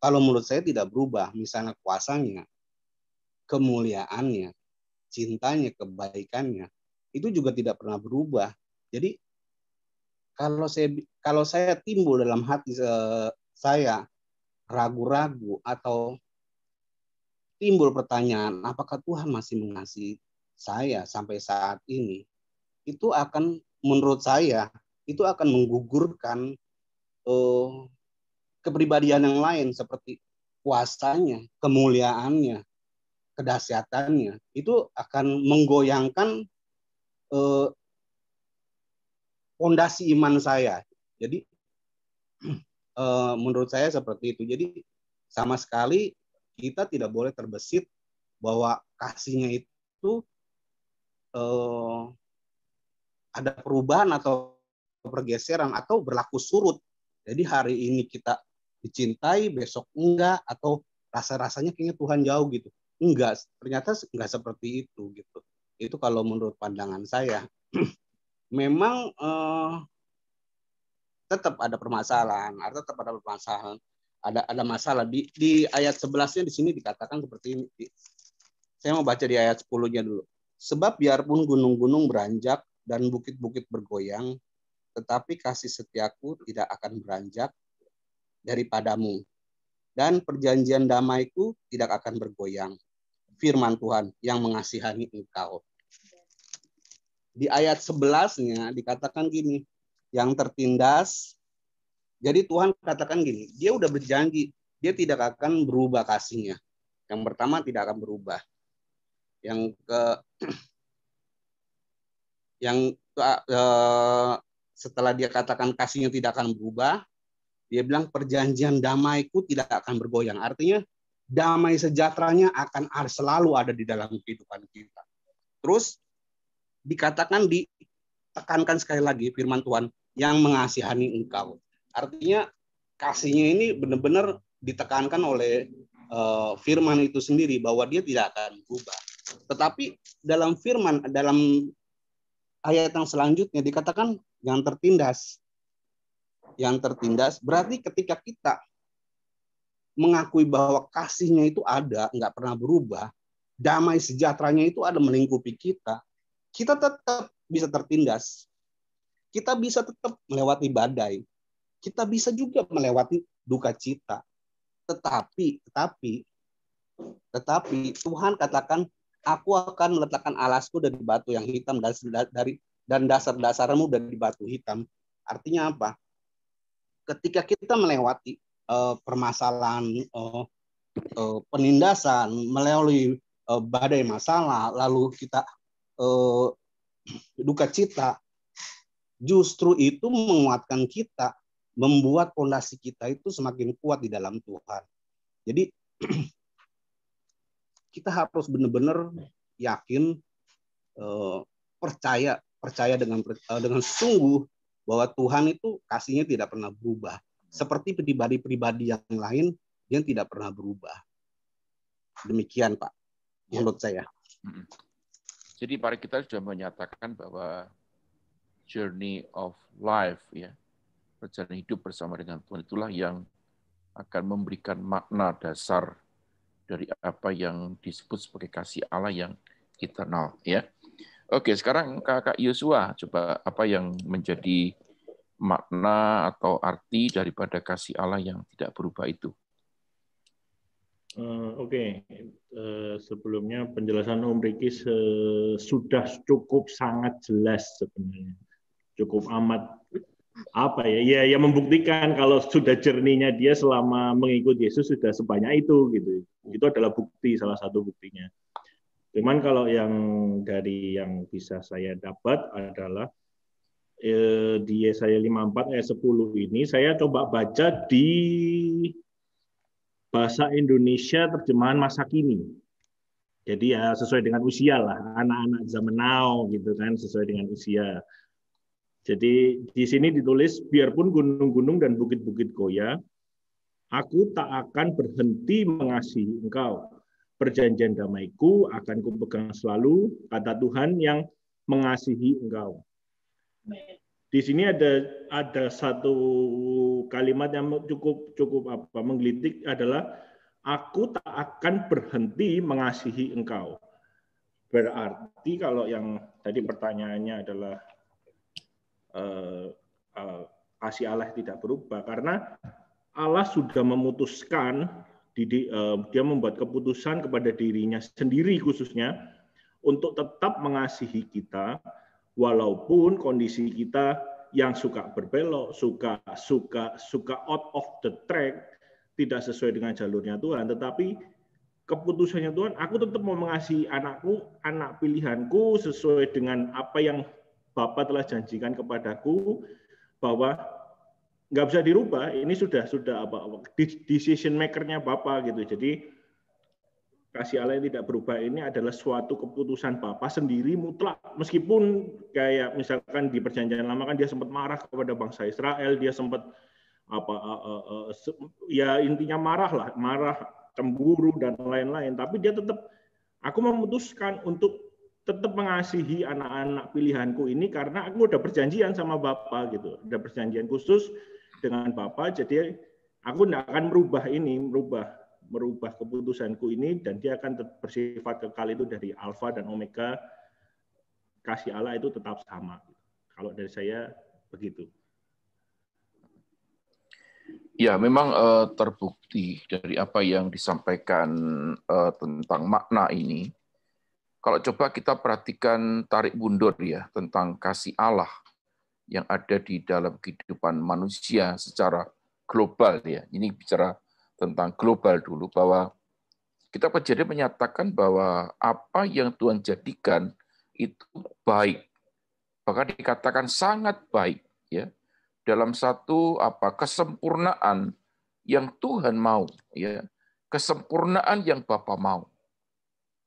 [SPEAKER 5] kalau menurut saya tidak berubah. Misalnya kuasanya, kemuliaannya, cintanya, kebaikannya, itu juga tidak pernah berubah. Jadi kalau saya timbul dalam hati saya ragu-ragu atau timbul pertanyaan, apakah Tuhan masih mengasihi saya sampai saat ini? Itu akan, menurut saya, itu akan menggugurkan kepribadian yang lain seperti kuasanya, kemuliaannya, kedahsyatannya. Itu akan menggoyangkan fondasi iman saya. Jadi menurut saya seperti itu. Jadi sama sekali kita tidak boleh terbesit bahwa kasihnya itu ada perubahan atau pergeseran atau berlaku surut. Jadi hari ini kita dicintai, besok enggak, atau rasa-rasanya kayaknya Tuhan jauh gitu. Enggak, ternyata enggak seperti itu gitu. Itu kalau menurut pandangan saya. Memang tetap ada permasalahan, ada masalah di ayat 11-nya di sini dikatakan seperti ini. Saya mau baca di ayat 10-nya dulu. Sebab biarpun gunung-gunung beranjak dan bukit-bukit bergoyang, tetapi kasih setiaku tidak akan beranjak daripadamu, dan perjanjian damaiku tidak akan bergoyang. Firman Tuhan yang mengasihani engkau. Di ayat 11-nya dikatakan gini, yang tertindas. Jadi Tuhan katakan gini, dia udah berjanji, dia tidak akan berubah kasihnya. Yang pertama, tidak akan berubah. Setelah dia katakan kasihnya tidak akan berubah, dia bilang perjanjian damaiku tidak akan bergoyang. Artinya damai sejahteranya akan selalu ada di dalam kehidupan kita. Terus dikatakan, ditekankan sekali lagi firman Tuhan yang mengasihani engkau. Artinya kasihnya ini benar-benar ditekankan oleh firman itu sendiri bahwa dia tidak akan berubah. Tetapi dalam ayat yang selanjutnya dikatakan yang tertindas. Yang tertindas berarti ketika kita mengakui bahwa kasihnya itu ada, nggak pernah berubah, damai sejahteranya itu ada melingkupi kita, kita tetap bisa tertindas. Kita bisa tetap melewati badai. Kita bisa juga melewati duka cita. Tetapi Tuhan katakan, aku akan meletakkan alasku dari batu yang hitam dan dasar-dasarmu dari batu hitam. Artinya apa? Ketika kita melewati permasalahan penindasan, melalui badai masalah, lalu kita duka cita, justru itu menguatkan kita, membuat fondasi kita itu semakin kuat di dalam Tuhan. Jadi kita harus benar-benar yakin, percaya dengan sungguh bahwa Tuhan itu kasihnya tidak pernah berubah. Seperti pribadi-pribadi yang lain yang tidak pernah berubah. Demikian Pak, menurut saya.
[SPEAKER 2] Jadi para kita sudah menyatakan bahwa journey of life, ya, perjalanan hidup bersama dengan Tuhan itulah yang akan memberikan makna dasar dari apa yang disebut sebagai kasih Allah yang eternal, ya. Oke, sekarang Kakak Yosua, coba apa yang menjadi makna atau arti daripada kasih Allah yang tidak berubah itu?
[SPEAKER 6] Oke. Sebelumnya penjelasan Om Riki sudah cukup sangat jelas sebenarnya, cukup amat apa ya membuktikan kalau sudah jernihnya dia selama mengikuti Yesus sudah sebanyak itu gitu. Itu adalah bukti, salah satu buktinya. Cuman kalau yang dari yang bisa saya dapat adalah di Yesaya 54 ayat 10 ini saya coba baca di bahasa Indonesia terjemahan masa kini. Jadi ya sesuai dengan usia lah, anak-anak zaman now gitu kan, sesuai dengan usia. Jadi di sini ditulis, biarpun gunung-gunung dan bukit-bukit goyah, aku tak akan berhenti mengasihi engkau. Perjanjian damaiku akan kupegang selalu, kata Tuhan yang mengasihi engkau. Di sini ada satu kalimat yang cukup menggelitik adalah aku tak akan berhenti mengasihi engkau. Berarti kalau yang tadi pertanyaannya adalah kasih Allah tidak berubah karena Allah sudah memutuskan, dia membuat keputusan kepada dirinya sendiri khususnya untuk tetap mengasihi kita walaupun kondisi kita yang suka berbelok, suka out of the track, tidak sesuai dengan jalurnya Tuhan, tetapi keputusannya Tuhan, aku tetap mau mengasihi anakku, anak pilihanku sesuai dengan apa yang Bapa telah janjikan kepadaku, bahwa nggak bisa dirubah. Ini sudah decision maker-nya Bapa gitu. Jadi kasih Allah yang tidak berubah ini adalah suatu keputusan Bapa sendiri mutlak. Meskipun kayak misalkan di Perjanjian Lama kan dia sempat marah kepada bangsa Israel, dia sempat ya intinya marah, cemburu dan lain-lain. Tapi dia tetap, aku memutuskan untuk tetap mengasihi anak-anak pilihanku ini karena aku udah perjanjian sama Bapa gitu, udah perjanjian khusus dengan Bapa, jadi aku tidak akan merubah keputusanku ini, dan dia akan bersifat kekal. Itu dari Alfa dan Omega, kasih Allah itu tetap sama. Kalau dari saya begitu.
[SPEAKER 2] Ya, memang terbukti dari apa yang disampaikan tentang makna ini. Kalau coba kita perhatikan tarik mundur ya tentang kasih Allah yang ada di dalam kehidupan manusia secara global ya. Ini bicara tentang global dulu, bahwa kita Kejadian menyatakan bahwa apa yang Tuhan jadikan itu baik. Bahkan dikatakan sangat baik ya. Dalam satu kesempurnaan yang Tuhan mau ya. Kesempurnaan yang Bapa mau.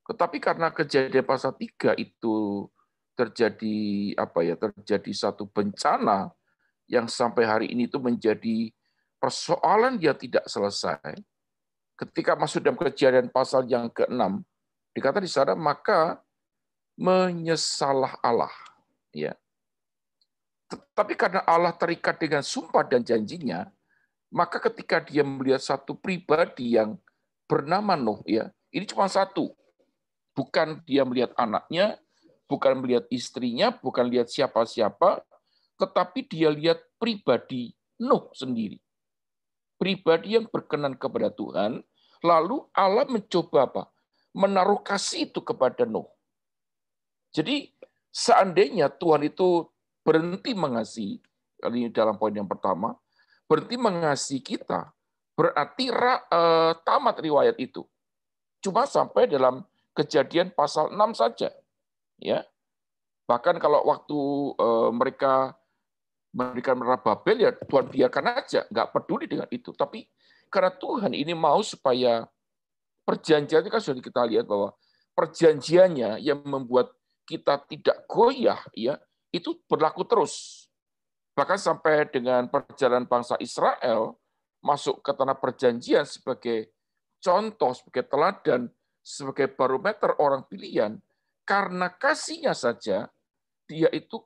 [SPEAKER 2] Tetapi karena Kejadian pasal 3 itu terjadi terjadi satu bencana yang sampai hari ini itu menjadi persoalan yang tidak selesai. Ketika masuk dalam Kejadian pasal yang ke-6, dikata di sana maka menyesalah Allah, ya. Tetapi karena Allah terikat dengan sumpah dan janjinya, maka ketika dia melihat satu pribadi yang bernama Nuh, ya, ini cuma satu. Bukan dia melihat anaknya, bukan melihat istrinya, bukan lihat siapa-siapa, tetapi dia lihat pribadi Nuh sendiri. Pribadi yang berkenan kepada Tuhan, lalu Allah mencoba menaruh kasih itu kepada Nuh. Jadi seandainya Tuhan itu berhenti mengasihi, kali ini dalam poin yang pertama, berhenti mengasihi kita, berarti tamat riwayat itu. Cuma sampai dalam Kejadian pasal 6 saja. Ya. Bahkan kalau waktu mereka merah Babel, ya Tuhan biarkan aja, nggak peduli dengan itu. Tapi karena Tuhan ini mau supaya perjanjiannya, kan sudah kita lihat bahwa perjanjiannya yang membuat kita tidak goyah, ya itu berlaku terus. Bahkan sampai dengan perjalanan bangsa Israel masuk ke tanah perjanjian sebagai contoh, sebagai teladan, sebagai barometer orang pilihan, karena kasihnya saja dia itu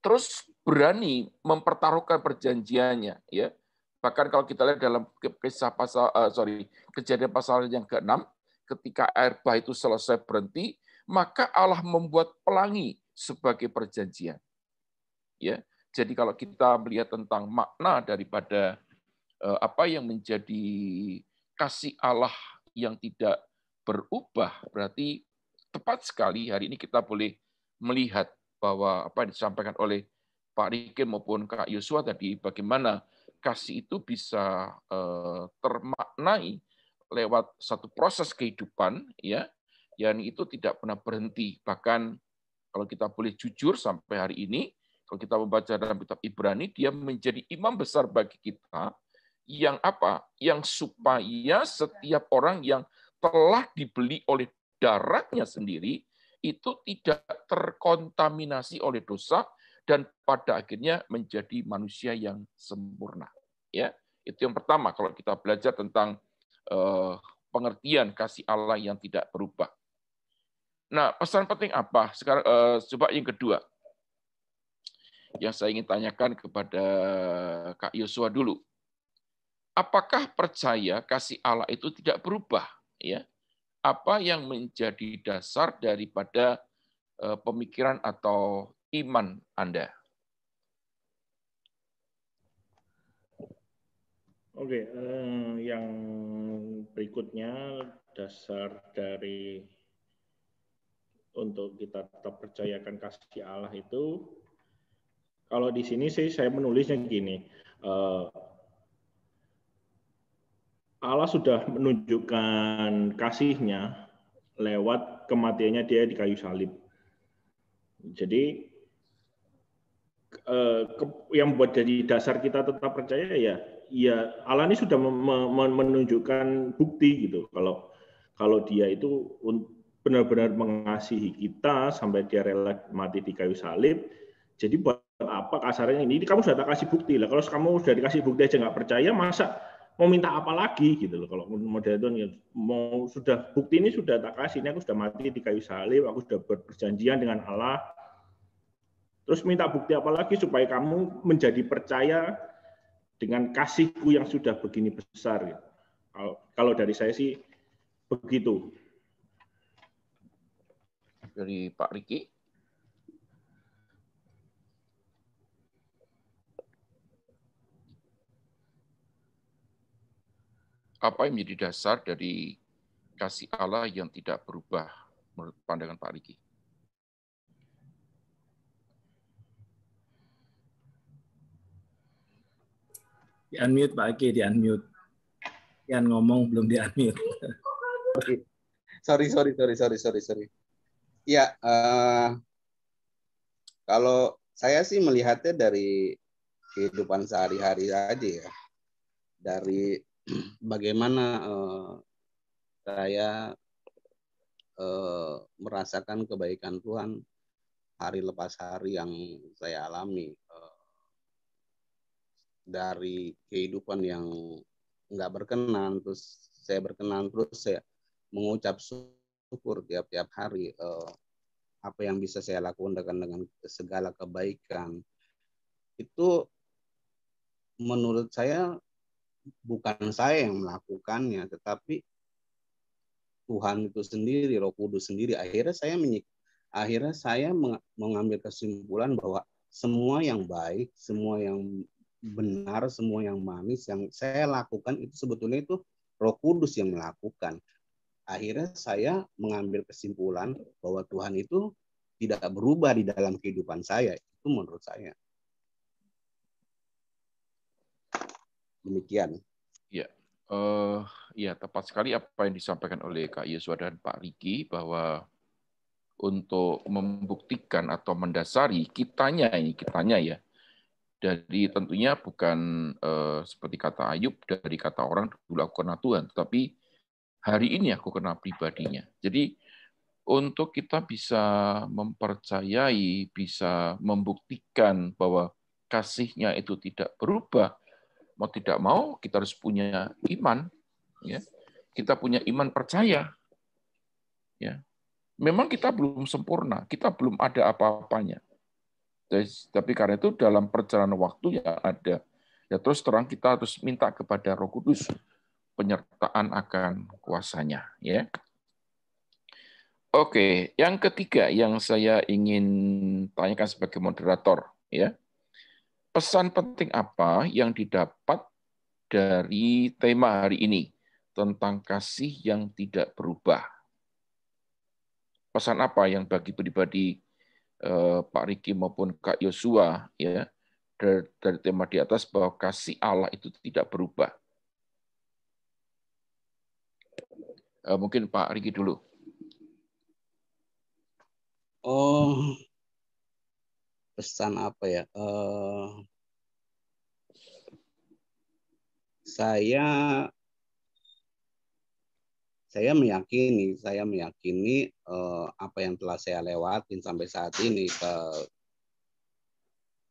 [SPEAKER 2] terus berani mempertaruhkan perjanjiannya, ya, Bahkan kalau kita lihat dalam Kejadian pasal yang ke-6, ketika air bah itu selesai berhenti, maka Allah membuat pelangi sebagai perjanjian. Ya, jadi kalau kita melihat tentang makna daripada apa yang menjadi kasih Allah yang tidak berubah, berarti tepat sekali hari ini kita boleh melihat bahwa apa yang disampaikan oleh Pak Riki maupun Kak Yosua tadi, bagaimana kasih itu bisa termaknai lewat satu proses kehidupan, ya, yang itu tidak pernah berhenti. Bahkan kalau kita boleh jujur sampai hari ini, kalau kita membaca dalam kitab Ibrani, dia menjadi imam besar bagi kita, yang apa? Yang supaya setiap orang yang telah dibeli oleh darahnya sendiri itu tidak terkontaminasi oleh dosa dan pada akhirnya menjadi manusia yang sempurna. Ya, itu yang pertama kalau kita belajar tentang pengertian kasih Allah yang tidak berubah. Nah, pesan penting apa? Sekarang coba yang kedua. Yang saya ingin tanyakan kepada Kak Yosua dulu. Apakah percaya kasih Allah itu tidak berubah? Ya, apa yang menjadi dasar daripada pemikiran atau iman Anda?
[SPEAKER 6] Oke, yang berikutnya dasar dari untuk kita tetap percayakan kasih Allah itu, kalau di sini sih saya menulisnya gini, Allah sudah menunjukkan kasih-Nya lewat kematiannya Dia di kayu salib. Jadi yang buat jadi dasar kita tetap percaya ya Allah ini sudah menunjukkan bukti gitu kalau Dia itu benar-benar mengasihi kita sampai Dia rela mati di kayu salib. Jadi buat apa kasarnya ini kamu sudah tak kasih bukti lah. Kalau kamu sudah dikasih bukti aja nggak percaya, masa mau minta apa lagi gitu loh. Kalau model itu mau sudah bukti ini sudah tak kasih, ini aku sudah mati di kayu salib, aku sudah berperjanjian dengan Allah. Terus minta bukti apa lagi supaya kamu menjadi percaya dengan kasihku yang sudah begini besar. Gitu. Kalau dari saya sih begitu.
[SPEAKER 2] Dari Pak Riki. Apa yang menjadi dasar dari kasih Allah yang tidak berubah menurut pandangan Pak Riki?
[SPEAKER 4] Di-unmute Pak Aki, di-unmute. Yang ngomong belum di-unmute.
[SPEAKER 5] Sorry. Ya, kalau saya sih melihatnya dari kehidupan sehari-hari aja ya. Dari bagaimana saya merasakan kebaikan Tuhan hari lepas hari yang saya alami. Dari kehidupan yang nggak berkenan, terus saya berkenan, terus saya mengucap syukur tiap-tiap hari apa yang bisa saya lakukan dengan segala kebaikan. Itu menurut saya bukan saya yang melakukannya, tetapi Tuhan itu sendiri, Roh Kudus sendiri. Akhirnya saya mengambil kesimpulan bahwa semua yang baik, semua yang benar, semua yang manis yang saya lakukan itu sebetulnya itu Roh Kudus yang melakukan. Akhirnya saya mengambil kesimpulan bahwa Tuhan itu tidak berubah di dalam kehidupan saya. Itu menurut saya. Demikian.
[SPEAKER 2] Ya, ya tepat sekali apa yang disampaikan oleh Kak Yosua dan Pak Riki, bahwa untuk membuktikan atau mendasari kitanya ya, dari tentunya bukan seperti kata Ayub, dari kata orang dulu aku kenal Tuhan, tetapi hari ini aku kenal pribadinya. Jadi untuk kita bisa mempercayai, bisa membuktikan bahwa kasih-Nya itu tidak berubah, mau tidak mau kita harus punya iman, ya. Kita punya iman percaya, ya. Memang kita belum sempurna, kita belum ada apa-apanya. Tapi karena itu dalam perjalanan waktu yang ada Ya terus terang kita harus minta kepada Roh Kudus penyertaan akan kuasanya, ya. Oke, yang ketiga yang saya ingin tanyakan sebagai moderator, ya. Pesan penting apa yang didapat dari tema hari ini tentang kasih yang tidak berubah? Pesan apa yang bagi pribadi Pak Riki maupun Kak Yosua, ya, dari tema di atas bahwa kasih Allah itu tidak berubah? Mungkin Pak Riki dulu.
[SPEAKER 5] Oh, pesan apa ya? Saya meyakini apa yang telah saya lewatin sampai saat ini,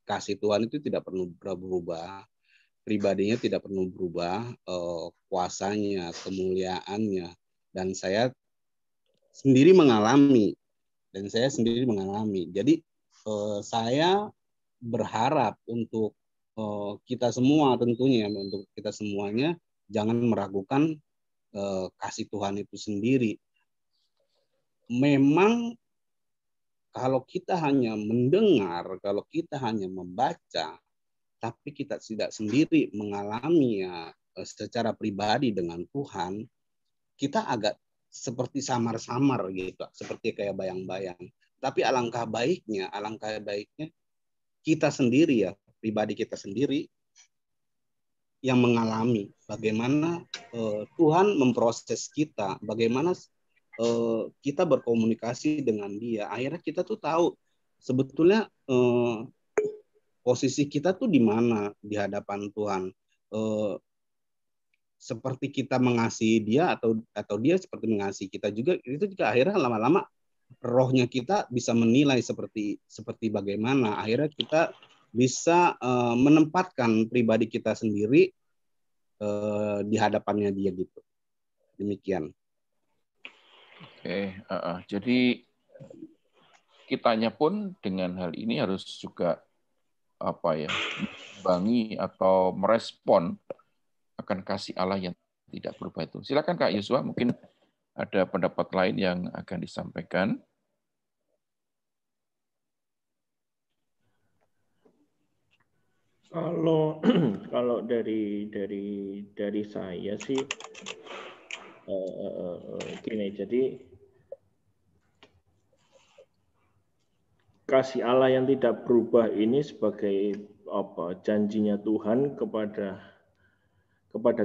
[SPEAKER 5] kasih Tuhan itu tidak pernah berubah, pribadinya tidak pernah berubah, kuasanya, kemuliaannya, dan saya sendiri mengalami. Jadi saya berharap untuk kita semua, tentunya untuk kita semuanya jangan meragukan kasih Tuhan itu sendiri. Memang kalau kita hanya mendengar, kalau kita hanya membaca, tapi kita tidak sendiri mengalaminya secara pribadi dengan Tuhan, kita agak seperti samar-samar gitu, seperti kayak bayang-bayang. Tapi alangkah baiknya kita sendiri, ya, pribadi kita sendiri yang mengalami bagaimana Tuhan memproses kita, bagaimana kita berkomunikasi dengan Dia. Akhirnya kita tuh tahu sebetulnya posisi kita tuh di mana di hadapan Tuhan. Seperti kita mengasihi Dia atau Dia seperti mengasihi kita juga. Itu juga akhirnya lama-lama rohnya kita bisa menilai seperti bagaimana. Akhirnya kita bisa menempatkan pribadi kita sendiri di hadapannya Dia gitu. Demikian.
[SPEAKER 2] Oke, jadi kitanya pun dengan hal ini harus juga membangi atau merespon akan kasih Allah yang tidak berubah itu. Silakan Kak Yosua, mungkin ada pendapat lain yang akan disampaikan.
[SPEAKER 6] Kalau dari saya sih gini, jadi kasih Allah yang tidak berubah ini sebagai janjinya Tuhan kepada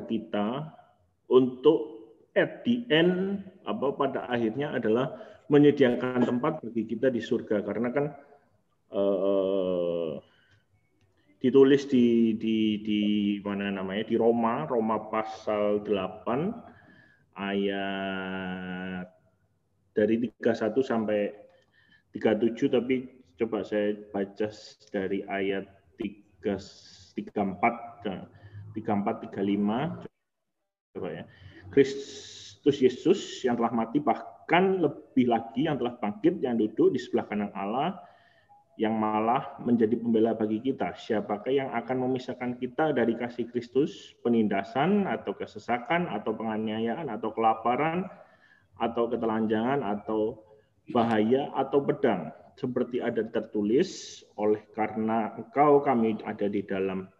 [SPEAKER 6] kita untuk at the end pada akhirnya adalah menyediakan tempat bagi kita di surga, karena kan ditulis di mana namanya, di Roma pasal 8 ayat dari 31 sampai 37, tapi coba saya baca dari ayat 34 35 coba ya. Kristus Yesus yang telah mati, bahkan lebih lagi yang telah bangkit, yang duduk di sebelah kanan Allah, yang malah menjadi pembela bagi kita. Siapakah yang akan memisahkan kita dari kasih Kristus? Penindasan atau kesesakan atau penganiayaan atau kelaparan atau ketelanjangan atau bahaya atau pedang? Seperti ada tertulis, oleh karena engkau kami ada di dalam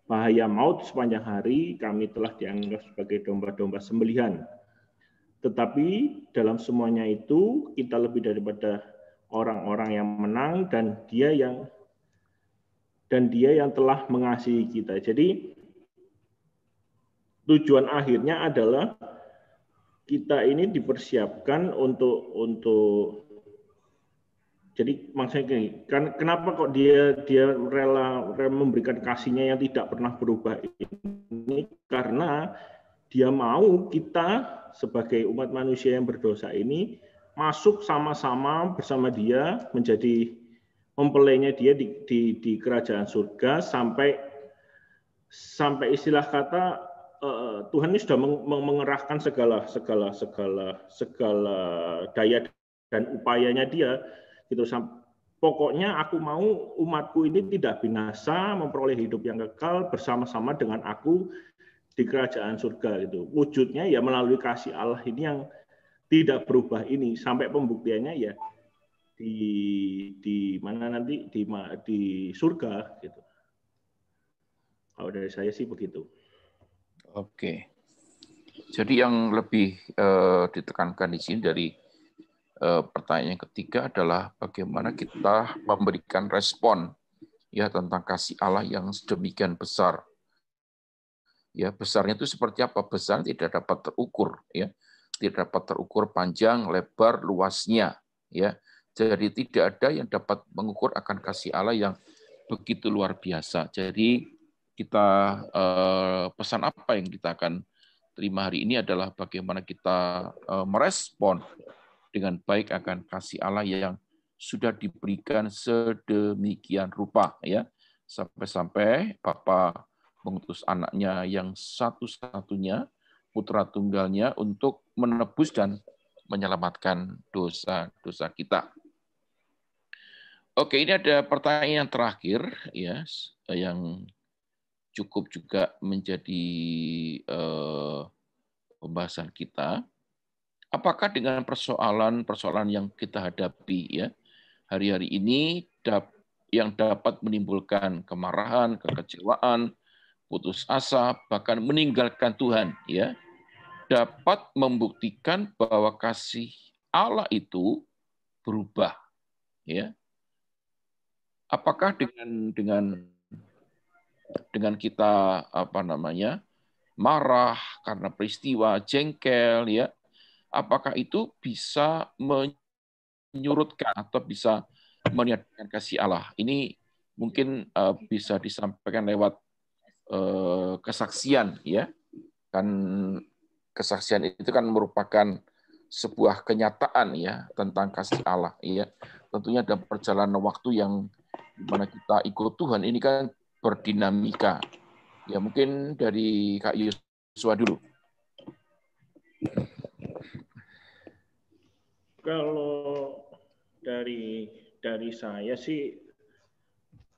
[SPEAKER 6] bahaya maut sepanjang hari, kami telah dianggap sebagai domba-domba sembelihan. Tetapi dalam semuanya itu kita lebih daripada orang-orang yang menang, dan dia yang telah mengasihi kita. Jadi tujuan akhirnya adalah kita ini dipersiapkan untuk jadi maksudnya gini, kan kenapa kok dia rela memberikan kasihnya yang tidak pernah berubah ini? Karena dia mau kita sebagai umat manusia yang berdosa ini masuk sama-sama bersama dia, menjadi mempelainya dia di kerajaan surga, sampai istilah kata Tuhan ini sudah mengerahkan segala daya dan upayanya dia gitu, pokoknya aku mau umatku ini tidak binasa, memperoleh hidup yang kekal bersama-sama dengan aku di kerajaan surga gitu. Wujudnya ya melalui kasih Allah ini yang tidak berubah ini, sampai pembuktiannya ya di mana nanti di surga gitu. Kalau dari saya sih begitu.
[SPEAKER 2] Oke. Jadi yang lebih ditekankan di sini dari pertanyaan yang ketiga adalah bagaimana kita memberikan respon ya tentang kasih Allah yang sedemikian besar. Ya, besarnya itu seperti apa? Besar tidak dapat terukur ya. Tidak dapat terukur panjang, lebar, luasnya ya. Jadi tidak ada yang dapat mengukur akan kasih Allah yang begitu luar biasa. Jadi kita pesan apa yang kita akan terima hari ini adalah bagaimana kita merespon dengan baik akan kasih Allah yang sudah diberikan sedemikian rupa ya, sampai-sampai Bapa mengutus anaknya yang satu-satunya, putra tunggalnya, untuk menebus dan menyelamatkan dosa-dosa kita. Oke, ini ada pertanyaan yang terakhir ya, yang cukup juga menjadi pembahasan kita. Apakah dengan persoalan-persoalan yang kita hadapi ya hari-hari ini yang dapat menimbulkan kemarahan, kekecewaan, putus asa, bahkan meninggalkan Tuhan ya, dapat membuktikan bahwa kasih Allah itu berubah ya. Apakah dengan kita marah karena peristiwa, jengkel ya, apakah itu bisa menyurutkan atau bisa meniadakan kasih Allah? Ini mungkin bisa disampaikan lewat kesaksian ya. Kan kesaksian itu kan merupakan sebuah kenyataan ya tentang kasih Allah ya. Tentunya dalam perjalanan waktu yang dimana kita ikut Tuhan ini kan berdinamika. Ya mungkin dari Kak Yosua dulu.
[SPEAKER 6] Kalau dari saya sih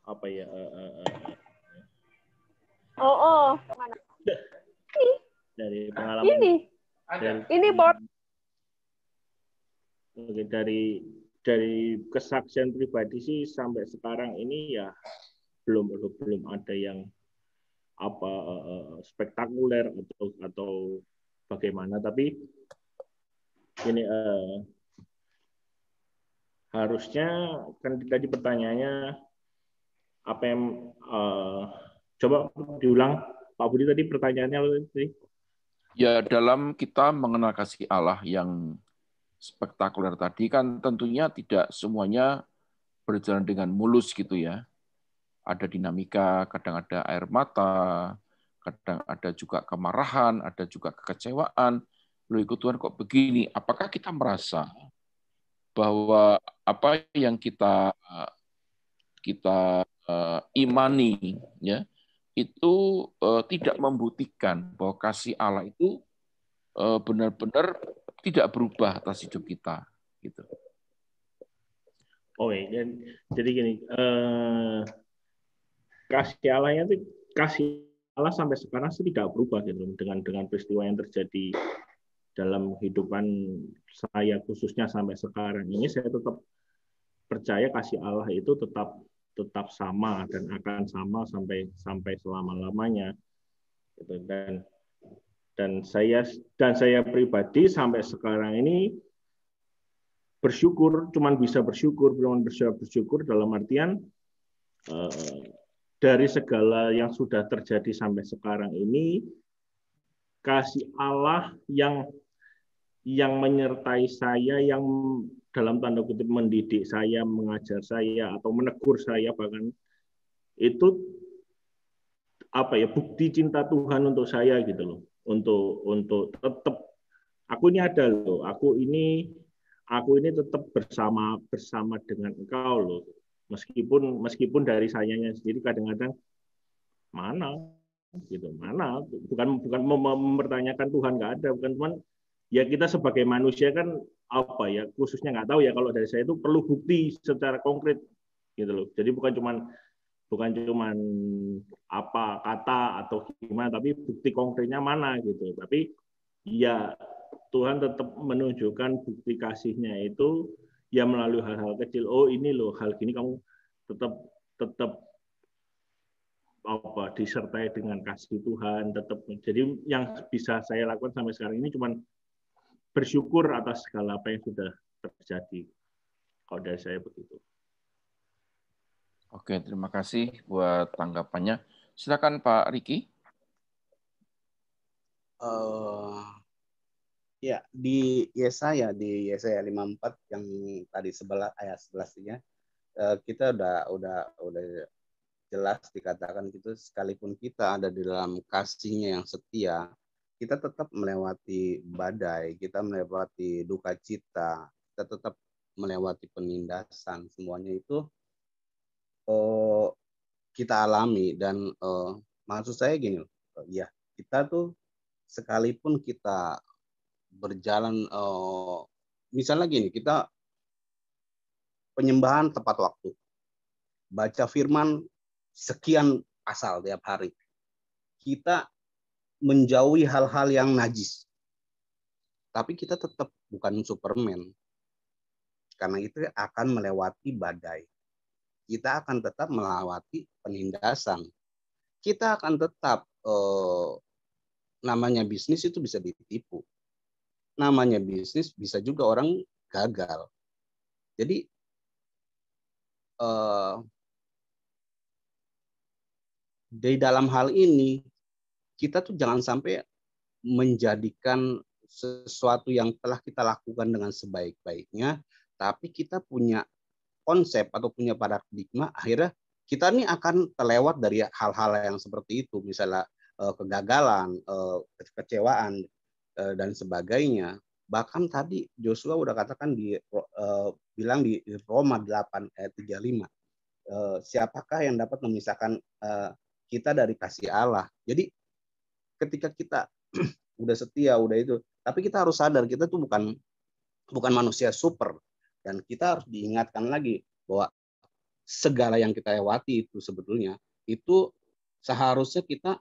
[SPEAKER 6] apa ya?
[SPEAKER 3] Mana?
[SPEAKER 6] Dari pengalaman
[SPEAKER 3] Ini bot.
[SPEAKER 6] Dari kesaksian pribadi sih sampai sekarang ini ya belum ada yang spektakuler atau bagaimana, tapi ini harusnya kan tadi pertanyaannya apa yang coba diulang Pak Budi tadi pertanyaannya apa tadi?
[SPEAKER 2] Ya, dalam kita mengenal kasih Allah yang spektakuler tadi kan tentunya tidak semuanya berjalan dengan mulus gitu ya. Ada dinamika, kadang ada air mata, kadang ada juga kemarahan, ada juga kekecewaan. Loh, ikut Tuhan kok begini? Apakah kita merasa bahwa apa yang kita imani ya itu tidak membuktikan bahwa kasih Allah itu benar-benar tidak berubah atas hidup kita gitu.
[SPEAKER 6] Oh ya, jadi gini, kasih Allah sampai sekarang sih tidak berubah gitu dengan peristiwa yang terjadi dalam kehidupan saya khususnya sampai sekarang ini. Saya tetap percaya kasih Allah itu tetap sama dan akan sama sampai selama-lamanya gitu. Dan saya pribadi sampai sekarang ini bersyukur, belum bisa bersyukur dalam artian dari segala yang sudah terjadi sampai sekarang ini, kasih Allah yang menyertai saya, yang dalam tanda kutip mendidik saya, mengajar saya atau menegur saya, bahkan itu bukti cinta Tuhan untuk saya gitu loh, untuk tetap aku ini ada loh, aku ini tetap bersama dengan engkau loh, meskipun dari sayanya sendiri kadang-kadang mana bukan mempertanyakan Tuhan nggak ada, bukan, cuman ya kita sebagai manusia kan apa ya, khususnya nggak tahu ya, kalau dari saya itu perlu bukti secara konkret gitu loh. Jadi bukan cuman apa kata atau gimana, tapi bukti konkretnya mana gitu. Tapi ya Tuhan tetap menunjukkan bukti kasihnya itu ya melalui hal-hal kecil. Oh ini loh, hal gini kamu tetap apa disertai dengan kasih Tuhan, tetap. Jadi yang bisa saya lakukan sampai sekarang ini cuman bersyukur atas segala apa yang sudah terjadi. Kalau dari saya begitu.
[SPEAKER 2] Oke, terima kasih buat tanggapannya. Silakan Pak Riki.
[SPEAKER 5] Ya, di Yesaya 54 yang tadi ayat 11-nya, kita udah jelas dikatakan gitu, sekalipun kita ada di dalam kasih-Nya yang setia, kita tetap melewati badai, kita melewati duka cita, kita tetap melewati penindasan, semuanya itu kita alami. Dan maksud saya gini, ya kita tuh sekalipun kita berjalan, misalnya gini, kita penyembahan tepat waktu, baca firman sekian pasal tiap hari, kita menjauhi hal-hal yang najis, tapi kita tetap bukan Superman, karena itu akan melewati badai, kita akan tetap melewati penindasan, kita akan tetap namanya bisnis itu bisa ditipu, namanya bisnis bisa juga orang gagal. Jadi di dalam hal ini kita tuh jangan sampai menjadikan sesuatu yang telah kita lakukan dengan sebaik-baiknya, tapi kita punya konsep atau punya paradigma, akhirnya kita ini akan terlewat dari hal-hal yang seperti itu, misalnya kegagalan, kekecewaan, dan sebagainya. Bahkan tadi Joshua udah katakan bilang di Roma 8 ayat 35, siapakah yang dapat memisahkan kita dari kasih Allah. Jadi ketika kita udah setia, udah itu, tapi kita harus sadar kita tuh bukan manusia super, dan kita harus diingatkan lagi bahwa segala yang kita lewati itu sebetulnya itu seharusnya kita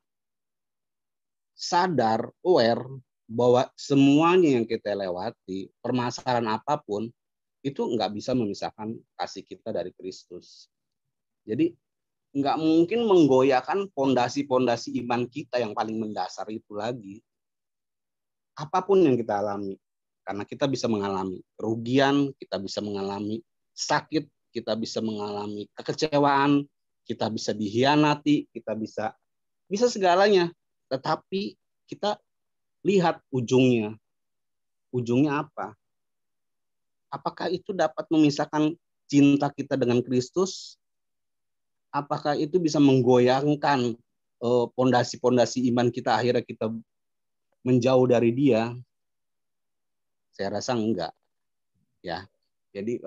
[SPEAKER 5] sadar, aware bahwa semuanya yang kita lewati, permasalahan apapun itu nggak bisa memisahkan kasih kita dari Kristus. Jadi nggak mungkin menggoyahkan pondasi-pondasi iman kita yang paling mendasar itu lagi. Apapun yang kita alami, karena kita bisa mengalami kerugian, kita bisa mengalami sakit, kita bisa mengalami kekecewaan, kita bisa dihianati, kita bisa segalanya. Tetapi kita lihat ujungnya. Ujungnya apa? Apakah itu dapat memisahkan cinta kita dengan Kristus? Apakah itu bisa menggoyangkan pondasi-pondasi iman kita, akhirnya kita menjauh dari Dia? Saya rasa enggak. Ya, jadi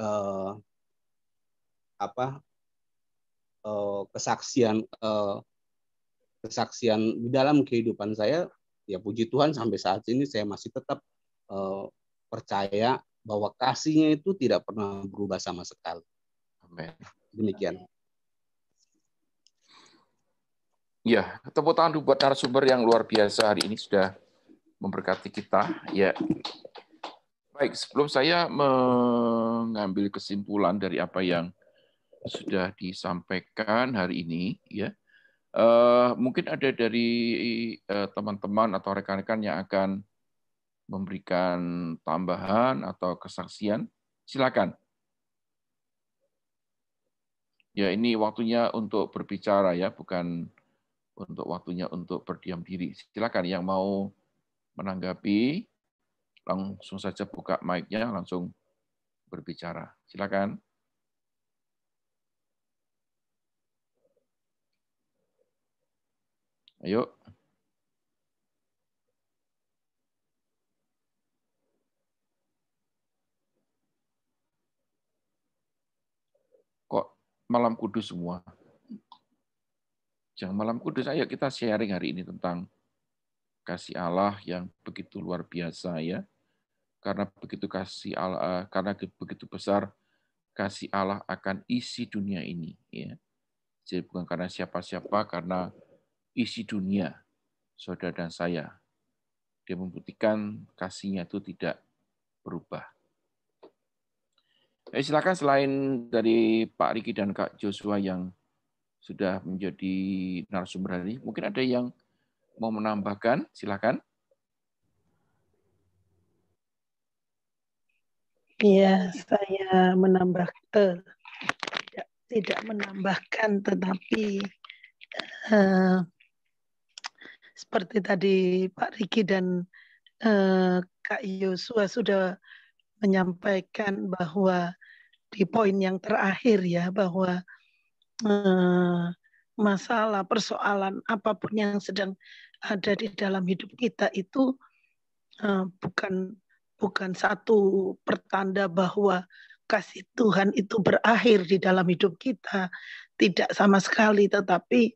[SPEAKER 5] kesaksian di dalam kehidupan saya, ya puji Tuhan sampai saat ini saya masih tetap percaya bahwa kasih-Nya itu tidak pernah berubah sama sekali.
[SPEAKER 2] Amin.
[SPEAKER 5] Demikian.
[SPEAKER 2] Ya, tepuk tangan buat narasumber yang luar biasa hari ini sudah memberkati kita. Ya, baik. Sebelum saya mengambil kesimpulan dari apa yang sudah disampaikan hari ini, ya, mungkin ada dari teman-teman atau rekan-rekan yang akan memberikan tambahan atau kesaksian. Silakan. Ya, ini waktunya untuk berbicara ya, bukan untuk waktunya untuk berdiam diri. Silakan yang mau menanggapi, langsung saja buka mic-nya, langsung berbicara. Silakan. Ayo. Kok malam kudus semua? Jangan malam kudus, ayo kita sharing hari ini tentang kasih Allah yang begitu luar biasa ya. karena begitu besar kasih Allah akan isi dunia ini, ya. Jadi bukan karena siapa-siapa, karena isi dunia, saudara dan saya. Dia membuktikan kasihnya itu tidak berubah. Silakan, selain dari Pak Riki dan Kak Joshua yang sudah menjadi narasumber hari, mungkin ada yang mau menambahkan, silakan.
[SPEAKER 7] Iya, saya tidak menambahkan, tetapi seperti tadi Pak Riki dan Kak Yosua sudah menyampaikan bahwa di poin yang terakhir ya, bahwa masalah, persoalan apapun yang sedang ada di dalam hidup kita itu bukan satu pertanda bahwa kasih Tuhan itu berakhir di dalam hidup kita. Tidak sama sekali, tetapi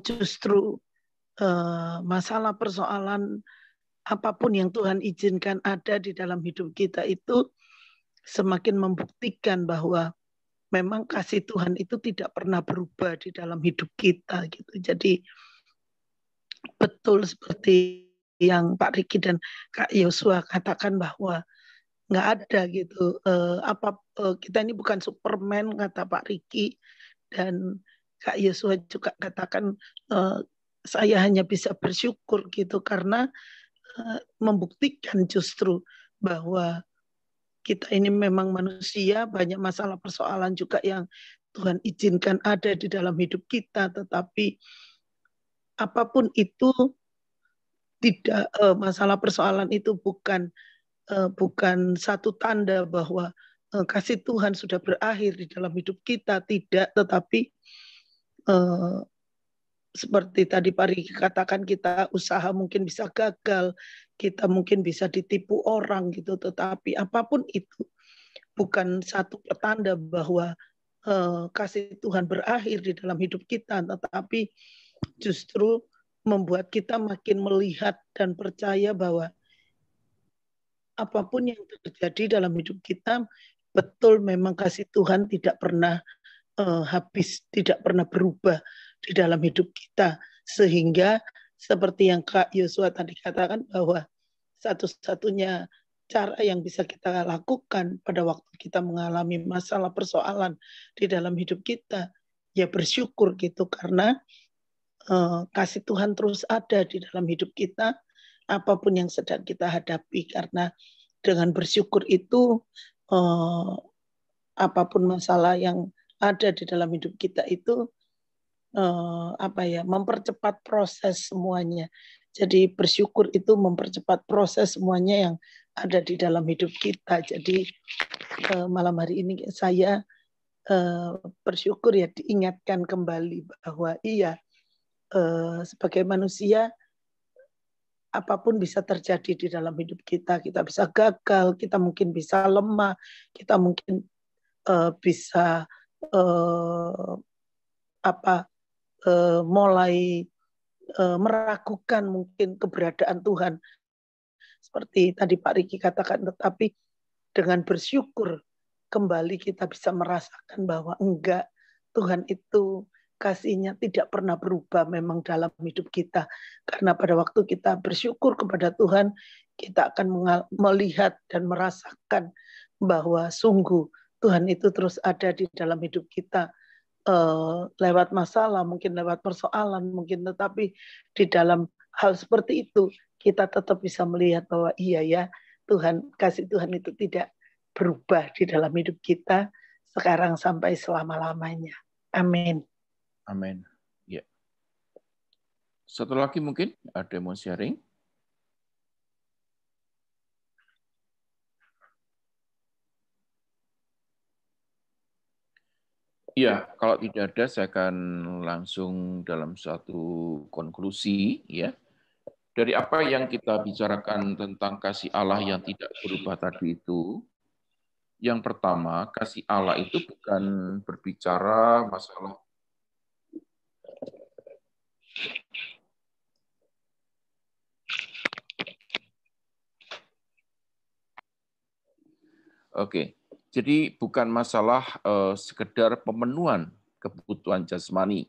[SPEAKER 7] justru masalah, persoalan apapun yang Tuhan izinkan ada di dalam hidup kita itu semakin membuktikan bahwa memang kasih Tuhan itu tidak pernah berubah di dalam hidup kita gitu. Jadi betul seperti yang Pak Riki dan Kak Yosua katakan bahwa nggak ada gitu. Kita ini bukan Superman, kata Pak Riki, dan Kak Yosua juga katakan saya hanya bisa bersyukur gitu, karena membuktikan justru bahwa kita ini memang manusia, banyak masalah persoalan juga yang Tuhan izinkan ada di dalam hidup kita, tetapi apapun itu tidak, masalah persoalan itu bukan satu tanda bahwa kasih Tuhan sudah berakhir di dalam hidup kita, tidak, tetapi seperti tadi Pak Riki katakan, kita usaha mungkin bisa gagal, kita mungkin bisa ditipu orang gitu, tetapi apapun itu bukan satu pertanda bahwa kasih Tuhan berakhir di dalam hidup kita, tetapi justru membuat kita makin melihat dan percaya bahwa apapun yang terjadi dalam hidup kita, betul memang kasih Tuhan tidak pernah habis, tidak pernah berubah di dalam hidup kita. Sehingga seperti yang Kak Yosua tadi katakan, bahwa satu-satunya cara yang bisa kita lakukan pada waktu kita mengalami masalah, persoalan di dalam hidup kita, ya bersyukur gitu, karena kasih Tuhan terus ada di dalam hidup kita, apapun yang sedang kita hadapi. Karena dengan bersyukur itu apapun masalah yang ada di dalam hidup kita itu mempercepat proses semuanya. Jadi bersyukur itu mempercepat proses semuanya yang ada di dalam hidup kita. Jadi malam hari ini saya bersyukur ya, diingatkan kembali bahwa iya, sebagai manusia apapun bisa terjadi di dalam hidup kita. Kita bisa gagal, kita mungkin bisa lemah, kita mungkin bisa mulai meragukan mungkin keberadaan Tuhan. Seperti tadi Pak Riki katakan, tetapi dengan bersyukur kembali kita bisa merasakan bahwa enggak, Tuhan itu kasih-Nya tidak pernah berubah memang dalam hidup kita. Karena pada waktu kita bersyukur kepada Tuhan, kita akan melihat dan merasakan bahwa sungguh Tuhan itu terus ada di dalam hidup kita. Lewat masalah, mungkin lewat persoalan, mungkin, tetapi di dalam hal seperti itu kita tetap bisa melihat bahwa iya ya, Tuhan, kasih Tuhan itu tidak berubah di dalam hidup kita sekarang sampai selama-lamanya. Amin.
[SPEAKER 2] Amin. Ya. Satu lagi mungkin ada yang mau sharing? Ya, kalau tidak ada, saya akan langsung dalam suatu konklusi, ya. Dari apa yang kita bicarakan tentang kasih Allah yang tidak berubah tadi itu, yang pertama, kasih Allah itu bukan berbicara masalah Oke. Jadi bukan masalah sekedar pemenuhan kebutuhan jasmani.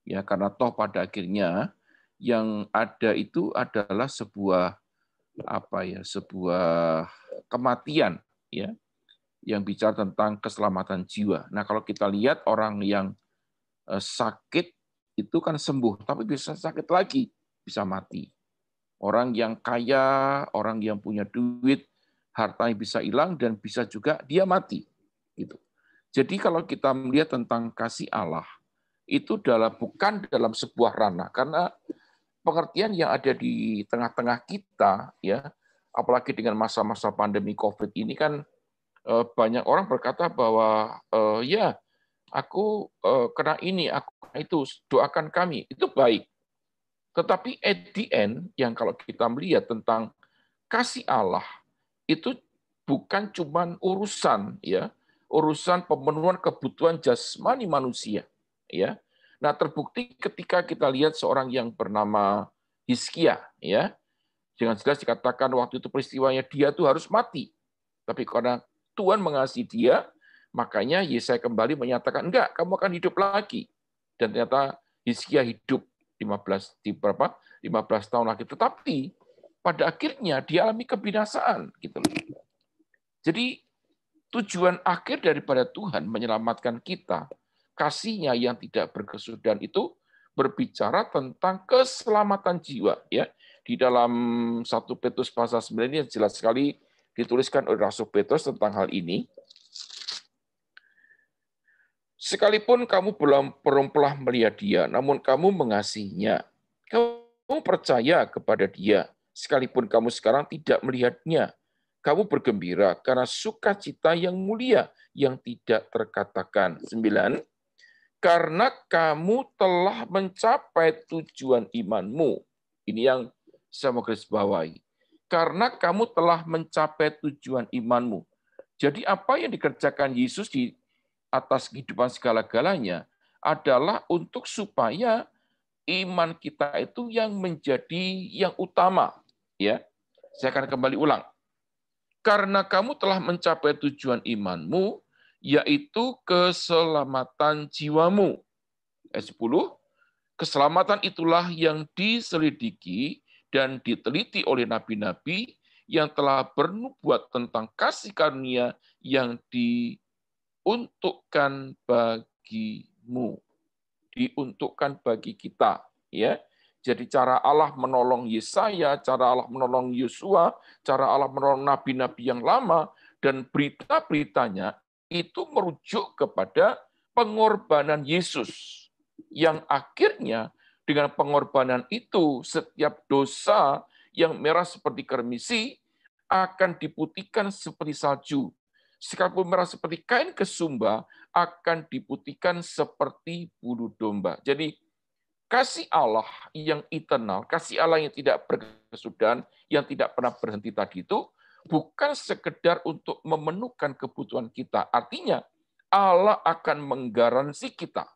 [SPEAKER 2] Ya, karena toh pada akhirnya yang ada itu adalah sebuah sebuah kematian, ya, yang bicara tentang keselamatan jiwa. Nah, kalau kita lihat orang yang sakit itu kan sembuh, tapi bisa sakit lagi, bisa mati. Orang yang kaya, orang yang punya duit, hartanya bisa hilang dan bisa juga dia mati. Gitu. Jadi kalau kita melihat tentang kasih Allah, itu bukan dalam sebuah ranah, karena pengertian yang ada di tengah-tengah kita, ya, apalagi dengan masa-masa pandemi COVID ini kan banyak orang berkata bahwa ya aku kena ini, aku kena itu, doakan kami, itu baik. Tetapi at the end, yang kalau kita melihat tentang kasih Allah, itu bukan cuma urusan, ya, urusan pemenuhan kebutuhan jasmani manusia, ya. Nah, terbukti ketika kita lihat seorang yang bernama Hizkia, ya, dengan jelas dikatakan waktu itu peristiwanya dia tuh harus mati, tapi karena Tuhan mengasihi dia, makanya Yesaya kembali menyatakan enggak, kamu akan hidup lagi. Dan ternyata Hizkia hidup 15 tahun lagi, tetapi pada akhirnya dia alami kebinasaan, gitu loh. Jadi tujuan akhir daripada Tuhan menyelamatkan kita, kasih-Nya yang tidak berkesudahan itu berbicara tentang keselamatan jiwa, ya. Di dalam 1 Petrus pasal 9 ini jelas sekali dituliskan oleh Rasul Petrus tentang hal ini. Sekalipun kamu belum telah melihat dia, namun kamu mengasihinya. Kamu percaya kepada dia, sekalipun kamu sekarang tidak melihatnya. Kamu bergembira karena sukacita yang mulia yang tidak terkatakan. 9. Karena kamu telah mencapai tujuan imanmu. Ini yang saya mau garis bawahi. Karena kamu telah mencapai tujuan imanmu. Jadi apa yang dikerjakan Yesus di atas kehidupan segala-galanya adalah untuk supaya iman kita itu yang menjadi yang utama. Ya, saya akan kembali ulang. Karena kamu telah mencapai tujuan imanmu, yaitu keselamatan jiwamu. Ayat 10, keselamatan itulah yang diselidiki dan diteliti oleh nabi-nabi yang telah bernubuat tentang kasih karunia yang diuntukkan bagimu. Diuntukkan bagi kita, ya. Jadi cara Allah menolong Yesaya, cara Allah menolong Yosua, cara Allah menolong nabi-nabi yang lama, dan berita-beritanya itu merujuk kepada pengorbanan Yesus. Yang akhirnya dengan pengorbanan itu, setiap dosa yang merah seperti kermisi akan diputihkan seperti salju. Sekalipun merah seperti kain kesumba, akan diputihkan seperti bulu domba. Jadi, kasih Allah yang eternal, kasih Allah yang tidak berkesudahan, yang tidak pernah berhenti tadi itu, bukan sekedar untuk memenuhkan kebutuhan kita. Artinya, Allah akan menggaransi kita.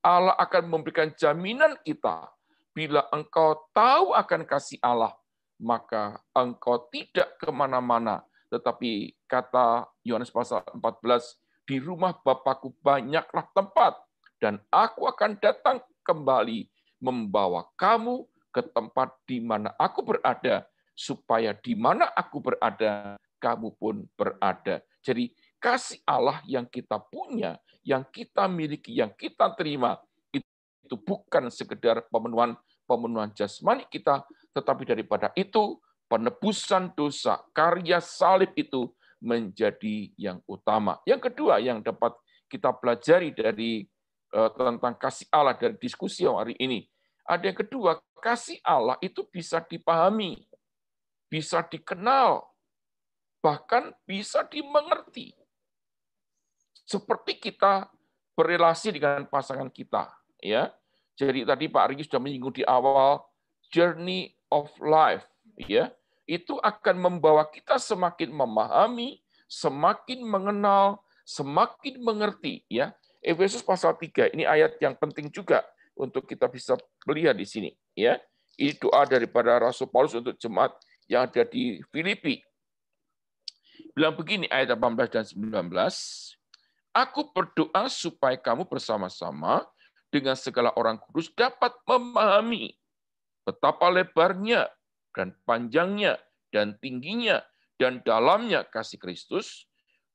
[SPEAKER 2] Allah akan memberikan jaminan kita. Bila engkau tahu akan kasih Allah, maka engkau tidak kemana-mana. Tetapi kata Yohanes pasal 14, di rumah Bapakku banyaklah tempat, dan aku akan datang kembali membawa kamu ke tempat di mana aku berada, supaya di mana aku berada, kamu pun berada. Jadi kasih Allah yang kita punya, yang kita miliki, yang kita terima, itu bukan sekedar pemenuhan jasmani kita, tetapi daripada itu, penebusan dosa, karya salib itu menjadi yang utama. Yang kedua yang dapat kita pelajari dari tentang kasih Allah dari diskusi hari ini, ada yang kedua, kasih Allah itu bisa dipahami, bisa dikenal, bahkan bisa dimengerti. Seperti kita berrelasi dengan pasangan kita, ya. Jadi tadi Pak Riki sudah menyinggung di awal journey of life, ya. Itu akan membawa kita semakin memahami, semakin mengenal, semakin mengerti, ya. Efesus pasal 3 ini ayat yang penting juga untuk kita bisa melihat di sini, ya. Ini doa daripada Rasul Paulus untuk jemaat yang ada di Filipi. Bilang begini ayat 18 dan 19, aku berdoa supaya kamu bersama-sama dengan segala orang kudus dapat memahami betapa lebarnya dan panjangnya dan tingginya dan dalamnya kasih Kristus,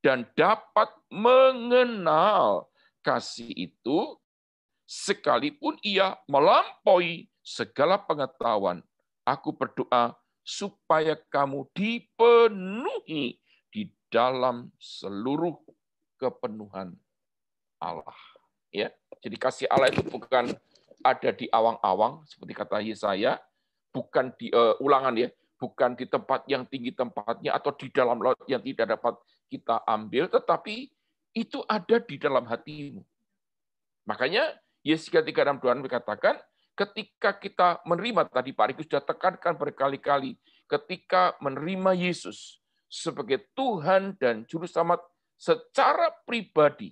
[SPEAKER 2] dan dapat mengenal kasih itu sekalipun ia melampaui segala pengetahuan. Aku berdoa supaya kamu dipenuhi di dalam seluruh kepenuhan Allah. Ya, jadi kasih Allah itu bukan ada di awang-awang seperti kata Yesaya, bukan di ulangan ya, bukan di tempat yang tinggi tempatnya atau di dalam laut yang tidak dapat kita ambil, tetapi itu ada di dalam hatimu. Makanya Yesaya 3:6 berkatakan, ketika kita menerima, tadi Pak Rikus sudah tekankan berkali-kali, ketika menerima Yesus sebagai Tuhan dan Juru Selamat secara pribadi,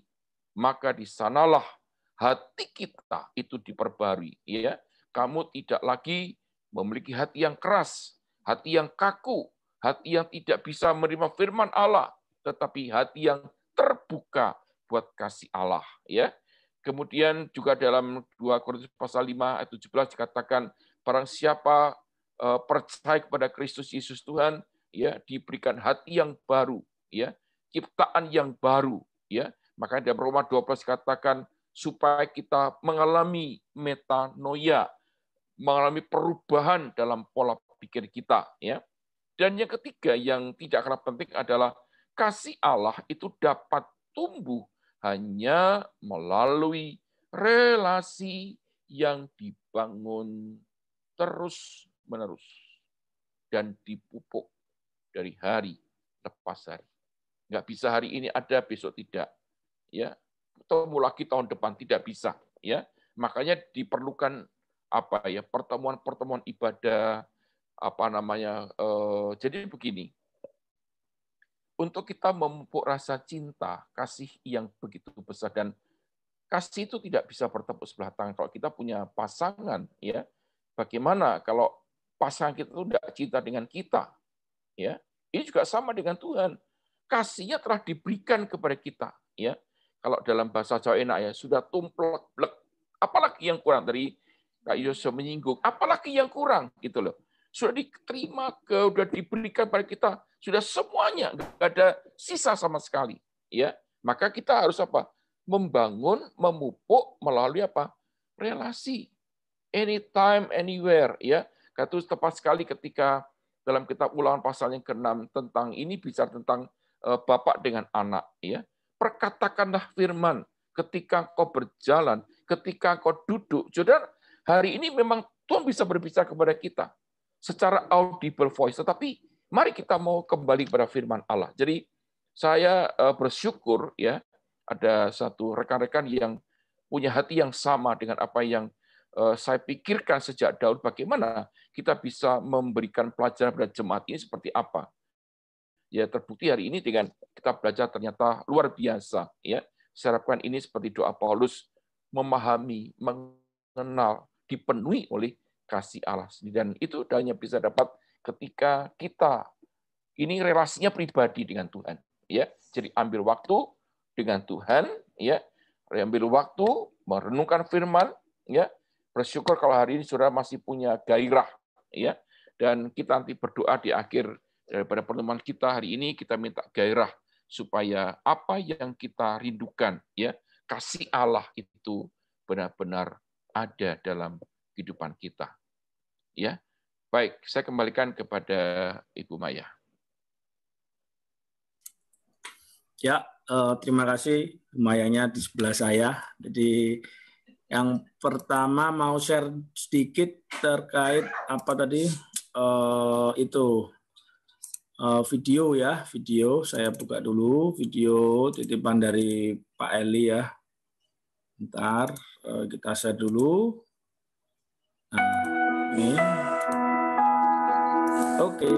[SPEAKER 2] maka di sanalah hati kita itu diperbarui. Ya, kamu tidak lagi memiliki hati yang keras, hati yang kaku, hati yang tidak bisa menerima firman Allah, tetapi hati yang terbuka buat kasih Allah. Ya. Kemudian juga dalam 2 Korintus pasal 5 ayat 17 dikatakan, barang siapa percaya kepada Kristus Yesus Tuhan, ya, diberikan hati yang baru, ya, ciptaan yang baru, ya. Makanya dalam Roma 12 dikatakan supaya kita mengalami metanoia, mengalami perubahan dalam pola pikir kita, ya. Dan yang ketiga yang tidak kalah penting adalah kasih Allah itu dapat tumbuh hanya melalui relasi yang dibangun terus-menerus dan dipupuk dari hari lepas hari. Nggak bisa hari ini ada, besok tidak. Ya, ketemu lagi tahun depan, tidak bisa. Ya, makanya diperlukan apa ya, pertemuan-pertemuan ibadah, apa namanya. Jadi begini. Untuk kita memupuk rasa cinta, kasih yang begitu besar, dan kasih itu tidak bisa bertepuk sebelah tangan. Kalau kita punya pasangan, ya, bagaimana kalau pasangan kita itu tidak cinta dengan kita? Ya, ini juga sama dengan Tuhan. Kasihnya telah diberikan kepada kita. Ya, kalau dalam bahasa Jawa enak ya, sudah tumplek-blek. Apalagi yang kurang, dari Kak Yosef menyinggung, apalagi yang kurang gitu loh. Sudah diterima, sudah diberikan pada kita, sudah semuanya, nggak ada sisa sama sekali. Ya, maka kita harus apa? Membangun, memupuk melalui apa? Relasi. Anytime, anywhere. Ya, kata tepat sekali ketika dalam kitab Ulangan pasal yang ke-6 tentang ini bicara tentang bapak dengan anak. Ya, perkatakanlah firman ketika kau berjalan, ketika kau duduk. Saudara, hari ini memang Tuhan bisa berbicara kepada kita secara audible voice, tetapi mari kita mau kembali kepada firman Allah. Jadi saya bersyukur ya ada satu rekan-rekan yang punya hati yang sama dengan apa yang saya pikirkan sejak dahulu, bagaimana kita bisa memberikan pelajaran pada jemaat ini seperti apa. Ya, terbukti hari ini dengan kita belajar ternyata luar biasa. Ya, saya harapkan ini seperti doa Paulus, memahami, mengenal, dipenuhi oleh kasih Allah sendiri. Dan itu hanya bisa dapat ketika kita ini relasinya pribadi dengan Tuhan. Ya, jadi ambil waktu dengan Tuhan, ya, ambil waktu merenungkan firman, ya. Bersyukur kalau hari ini saudara masih punya gairah, ya. Dan kita nanti berdoa di akhir daripada pertemuan kita hari ini, kita minta gairah supaya apa yang kita rindukan, ya, kasih Allah itu benar-benar ada dalam kehidupan kita. Ya, baik, saya kembalikan kepada Ibu Maya.
[SPEAKER 4] Ya, terima kasih Mayanya di sebelah saya. Jadi yang pertama mau share sedikit terkait apa tadi itu video ya, video saya buka dulu video titipan dari Pak Eli ya. Bentar, kita share dulu. Nah, ini. Oke.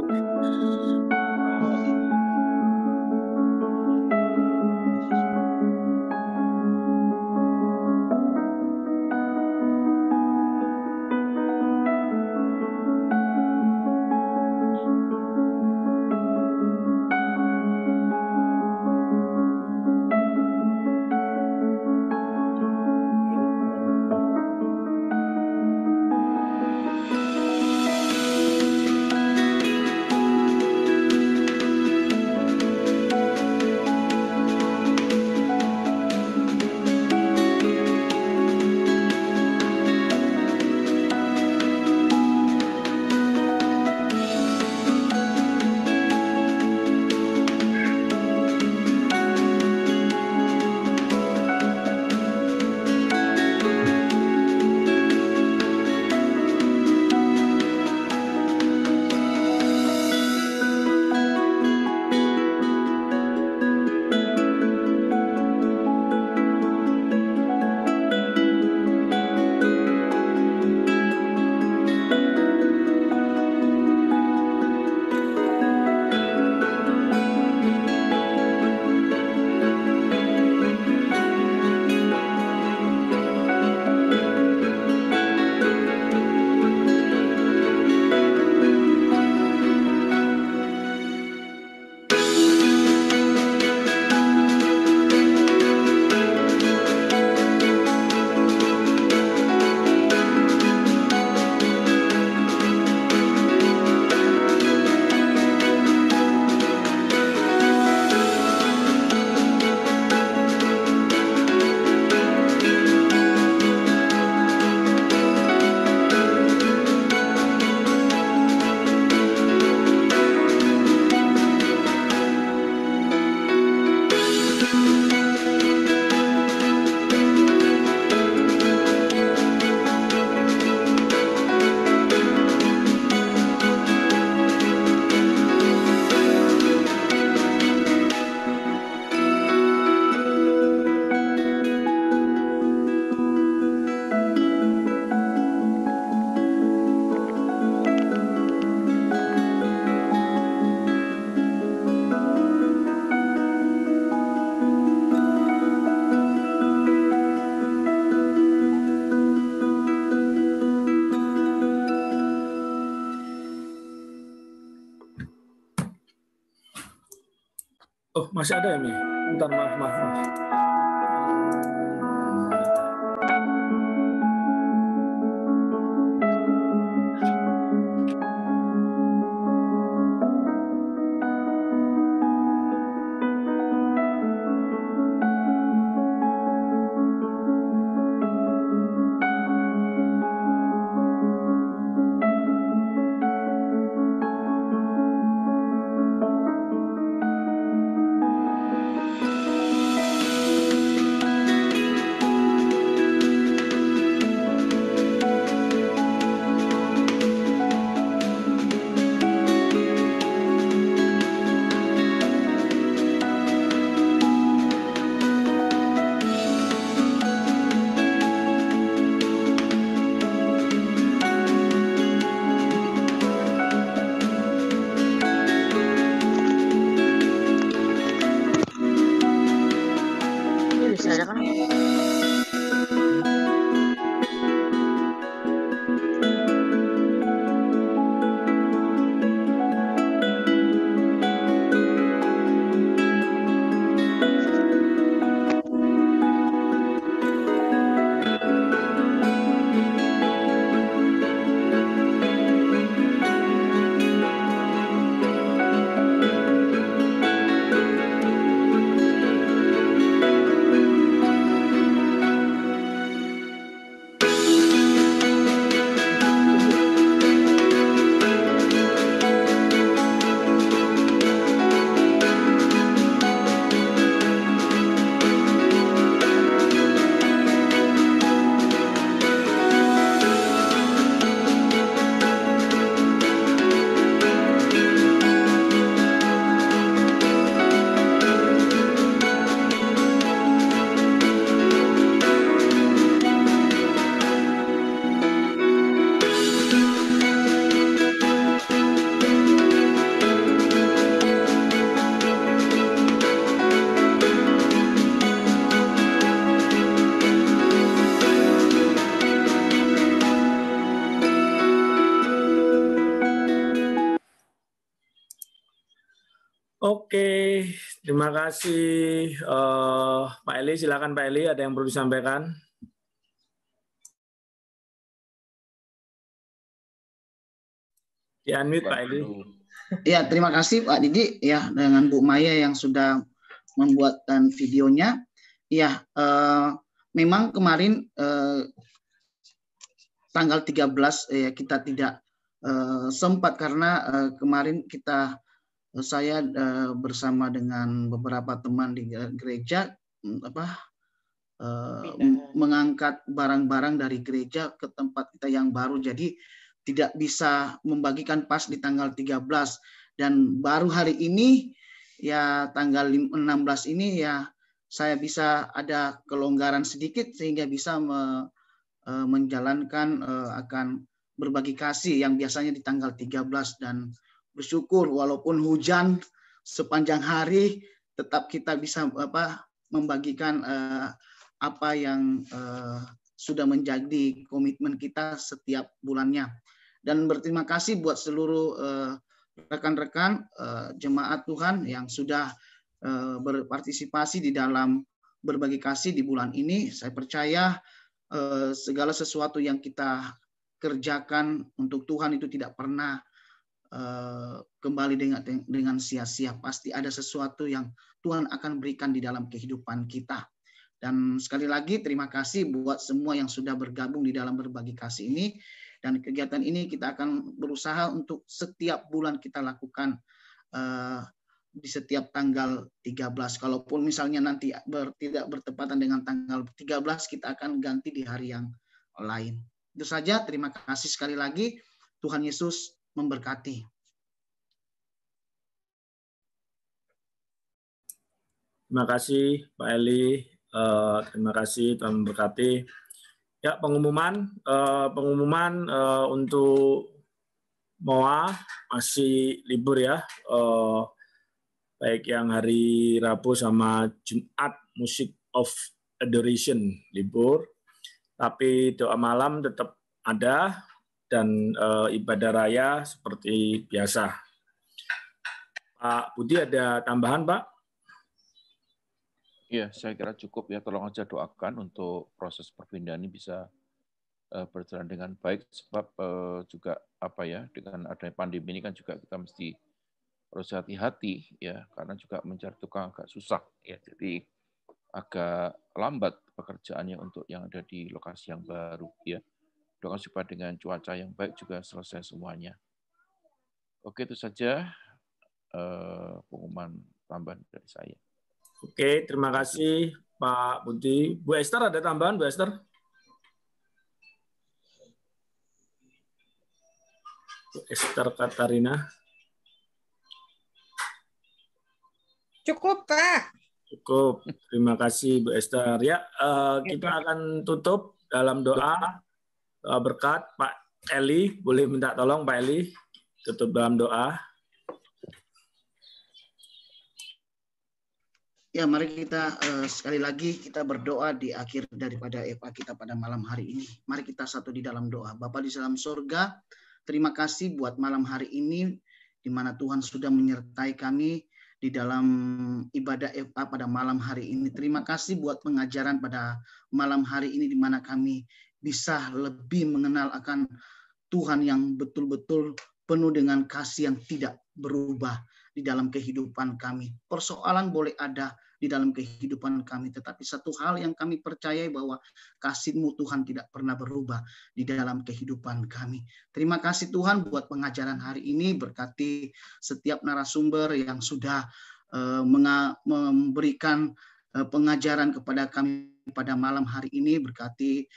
[SPEAKER 4] Masih ada ya, Mi? Bentar, maaf. Oke, terima kasih Pak Eli. Silakan Pak Eli, ada yang perlu disampaikan? Di-unmute Pak Eli.
[SPEAKER 8] Ya, terima kasih Pak Didi ya dengan Bu Maya yang sudah membuatkan videonya. Ya, memang kemarin tanggal 13 kita tidak sempat karena kemarin saya bersama dengan beberapa teman di gereja mengangkat barang-barang dari gereja ke tempat kita yang baru, jadi tidak bisa membagikan pas di tanggal 13 dan baru hari ini ya tanggal 16 ini ya saya bisa ada kelonggaran sedikit sehingga bisa menjalankan akan berbagi kasih yang biasanya di tanggal 13 dan bersyukur walaupun hujan sepanjang hari tetap kita bisa membagikan apa yang sudah menjadi komitmen kita setiap bulannya. Dan berterima kasih buat seluruh rekan-rekan jemaat Tuhan yang sudah berpartisipasi di dalam berbagi kasih di bulan ini. Saya percaya segala sesuatu yang kita kerjakan untuk Tuhan itu tidak pernah kembali dengan sia-sia. Pasti ada sesuatu yang Tuhan akan berikan di dalam kehidupan kita. Dan sekali lagi terima kasih buat semua yang sudah bergabung di dalam berbagi kasih ini. Dan kegiatan ini kita akan berusaha untuk setiap bulan kita lakukan di setiap tanggal 13. Kalaupun misalnya nanti tidak bertepatan dengan tanggal 13, kita akan ganti di hari yang lain. Itu saja, terima kasih sekali lagi. Tuhan Yesus memberkati.
[SPEAKER 4] Terima kasih Pak Eli. Terima kasih, Tuhan memberkati. Ya, pengumuman untuk MOA masih libur ya. Baik yang hari Rabu sama Jumat Music of Adoration libur. Tapi doa malam tetap ada dan ibadah raya seperti biasa. Pak Budi ada tambahan, Pak?
[SPEAKER 2] Ya, saya kira cukup ya. Tolong aja doakan untuk proses perpindahan ini bisa berjalan dengan baik, sebab juga dengan adanya pandemi ini kan juga kita mesti harus hati-hati ya, karena juga mencari tukang agak susah ya. Jadi agak lambat pekerjaannya untuk yang ada di lokasi yang baru ya. Doakan supaya dengan cuaca yang baik juga selesai semuanya. Oke, itu saja pengumuman tambahan dari saya.
[SPEAKER 4] Oke, terima kasih Pak Budi. Bu Esther ada tambahan, Bu Esther? Bu Esther Katarina.
[SPEAKER 9] Cukup, Pak.
[SPEAKER 4] Cukup. Terima kasih Bu Esther. Ya, kita akan tutup dalam doa berkat. Pak Eli, boleh minta tolong Pak Eli tutup dalam doa.
[SPEAKER 8] Ya, mari kita sekali lagi kita berdoa di akhir daripada EPA kita pada malam hari ini. Mari kita satu di dalam doa. Bapa di dalam surga, terima kasih buat malam hari ini, di mana Tuhan sudah menyertai kami di dalam ibadah EPA pada malam hari ini. Terima kasih buat pengajaran pada malam hari ini, di mana kami bisa lebih mengenal akan Tuhan yang betul-betul penuh dengan kasih yang tidak berubah di dalam kehidupan kami. Persoalan boleh ada di dalam kehidupan kami, tetapi satu hal yang kami percayai bahwa kasih-Mu Tuhan tidak pernah berubah di dalam kehidupan kami. Terima kasih Tuhan buat pengajaran hari ini, berkati setiap narasumber yang sudah memberikan pengajaran kepada kami pada malam hari ini, berkati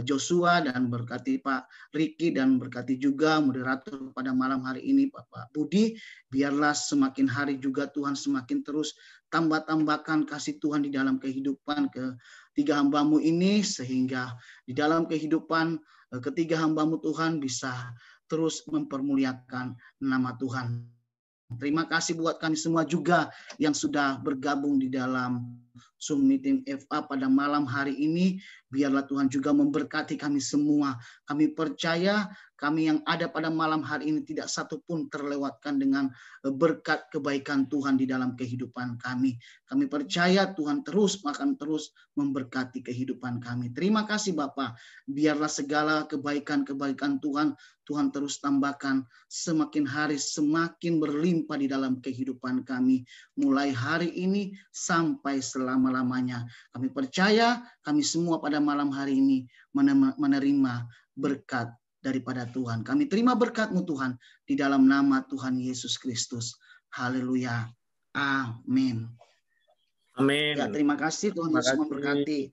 [SPEAKER 8] Joshua dan berkati Pak Riki dan berkati juga moderator pada malam hari ini Bapak Budi. Biarlah semakin hari juga Tuhan semakin terus tambahkan kasih Tuhan di dalam kehidupan ketiga hamba-Mu ini, sehingga di dalam kehidupan ketiga hamba-Mu Tuhan bisa terus mempermuliakan nama Tuhan. Terima kasih buat kami semua juga yang sudah bergabung di dalam Zoom meeting FA pada malam hari ini. Biarlah Tuhan juga memberkati kami semua. Kami percaya kami yang ada pada malam hari ini tidak satu pun terlewatkan dengan berkat kebaikan Tuhan di dalam kehidupan kami. Kami percaya Tuhan akan terus memberkati kehidupan kami. Terima kasih Bapa. Biarlah segala kebaikan-kebaikan Tuhan terus tambahkan semakin hari semakin berlimpah di dalam kehidupan kami. Mulai hari ini sampai selama-lamanya. Kami percaya kami semua pada malam hari ini menerima berkat daripada Tuhan. Kami terima berkat-Mu Tuhan di dalam nama Tuhan Yesus Kristus. Haleluya. Amin.
[SPEAKER 4] Amin.
[SPEAKER 8] Ya, terima kasih Tuhan Yesus memberkati.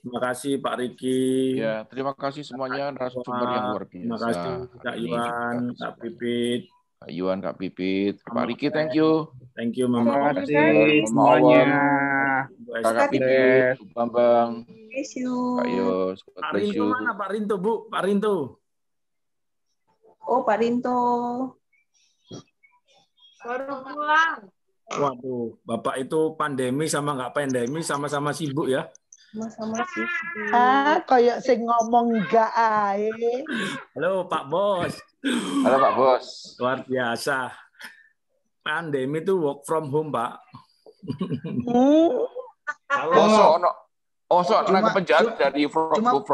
[SPEAKER 4] Terima kasih Pak Riki.
[SPEAKER 2] Ya, terima kasih semuanya narasumber yang luar biasa.
[SPEAKER 4] Terima kasih Kak Yuan, Kak Pipit.
[SPEAKER 2] Kak Yuan, Kak Pipit, Pak Riki, thank you.
[SPEAKER 4] Thank you Mama.
[SPEAKER 2] Terima kasih semuanya. Kak Pipit, Bambang. Kak Yos,
[SPEAKER 4] Pak Rinto mana Pak Rinto, Bu? Pak Rinto.
[SPEAKER 9] Oh, Pak Rinto. Baru pulang.
[SPEAKER 4] Waduh, Bapak itu pandemi sama nggak pandemi sama-sama sibuk ya?
[SPEAKER 9] Sama-sama sibuk.
[SPEAKER 7] Kayak sing ngomong enggak ae.
[SPEAKER 4] Halo Pak Bos.
[SPEAKER 2] Halo Pak Bos.
[SPEAKER 4] Luar biasa. Pandemi itu work from home, Pak.
[SPEAKER 2] Soalnya ke penjara dari from home.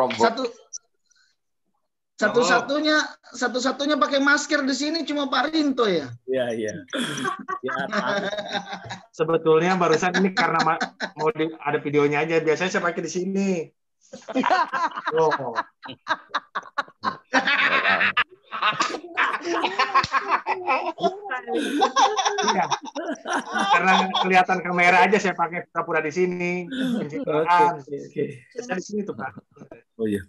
[SPEAKER 8] Satu-satunya pakai masker di sini cuma Pak Rinto ya.
[SPEAKER 4] Iya. Ya,
[SPEAKER 10] sebetulnya barusan ini karena mau ada videonya aja. Biasanya saya pakai di sini. Oh. Iya. Karena kelihatan kamera aja saya pakai pura-pura di sini.
[SPEAKER 4] Oke.
[SPEAKER 10] Saya di sini tuh Pak.
[SPEAKER 4] Oh iya.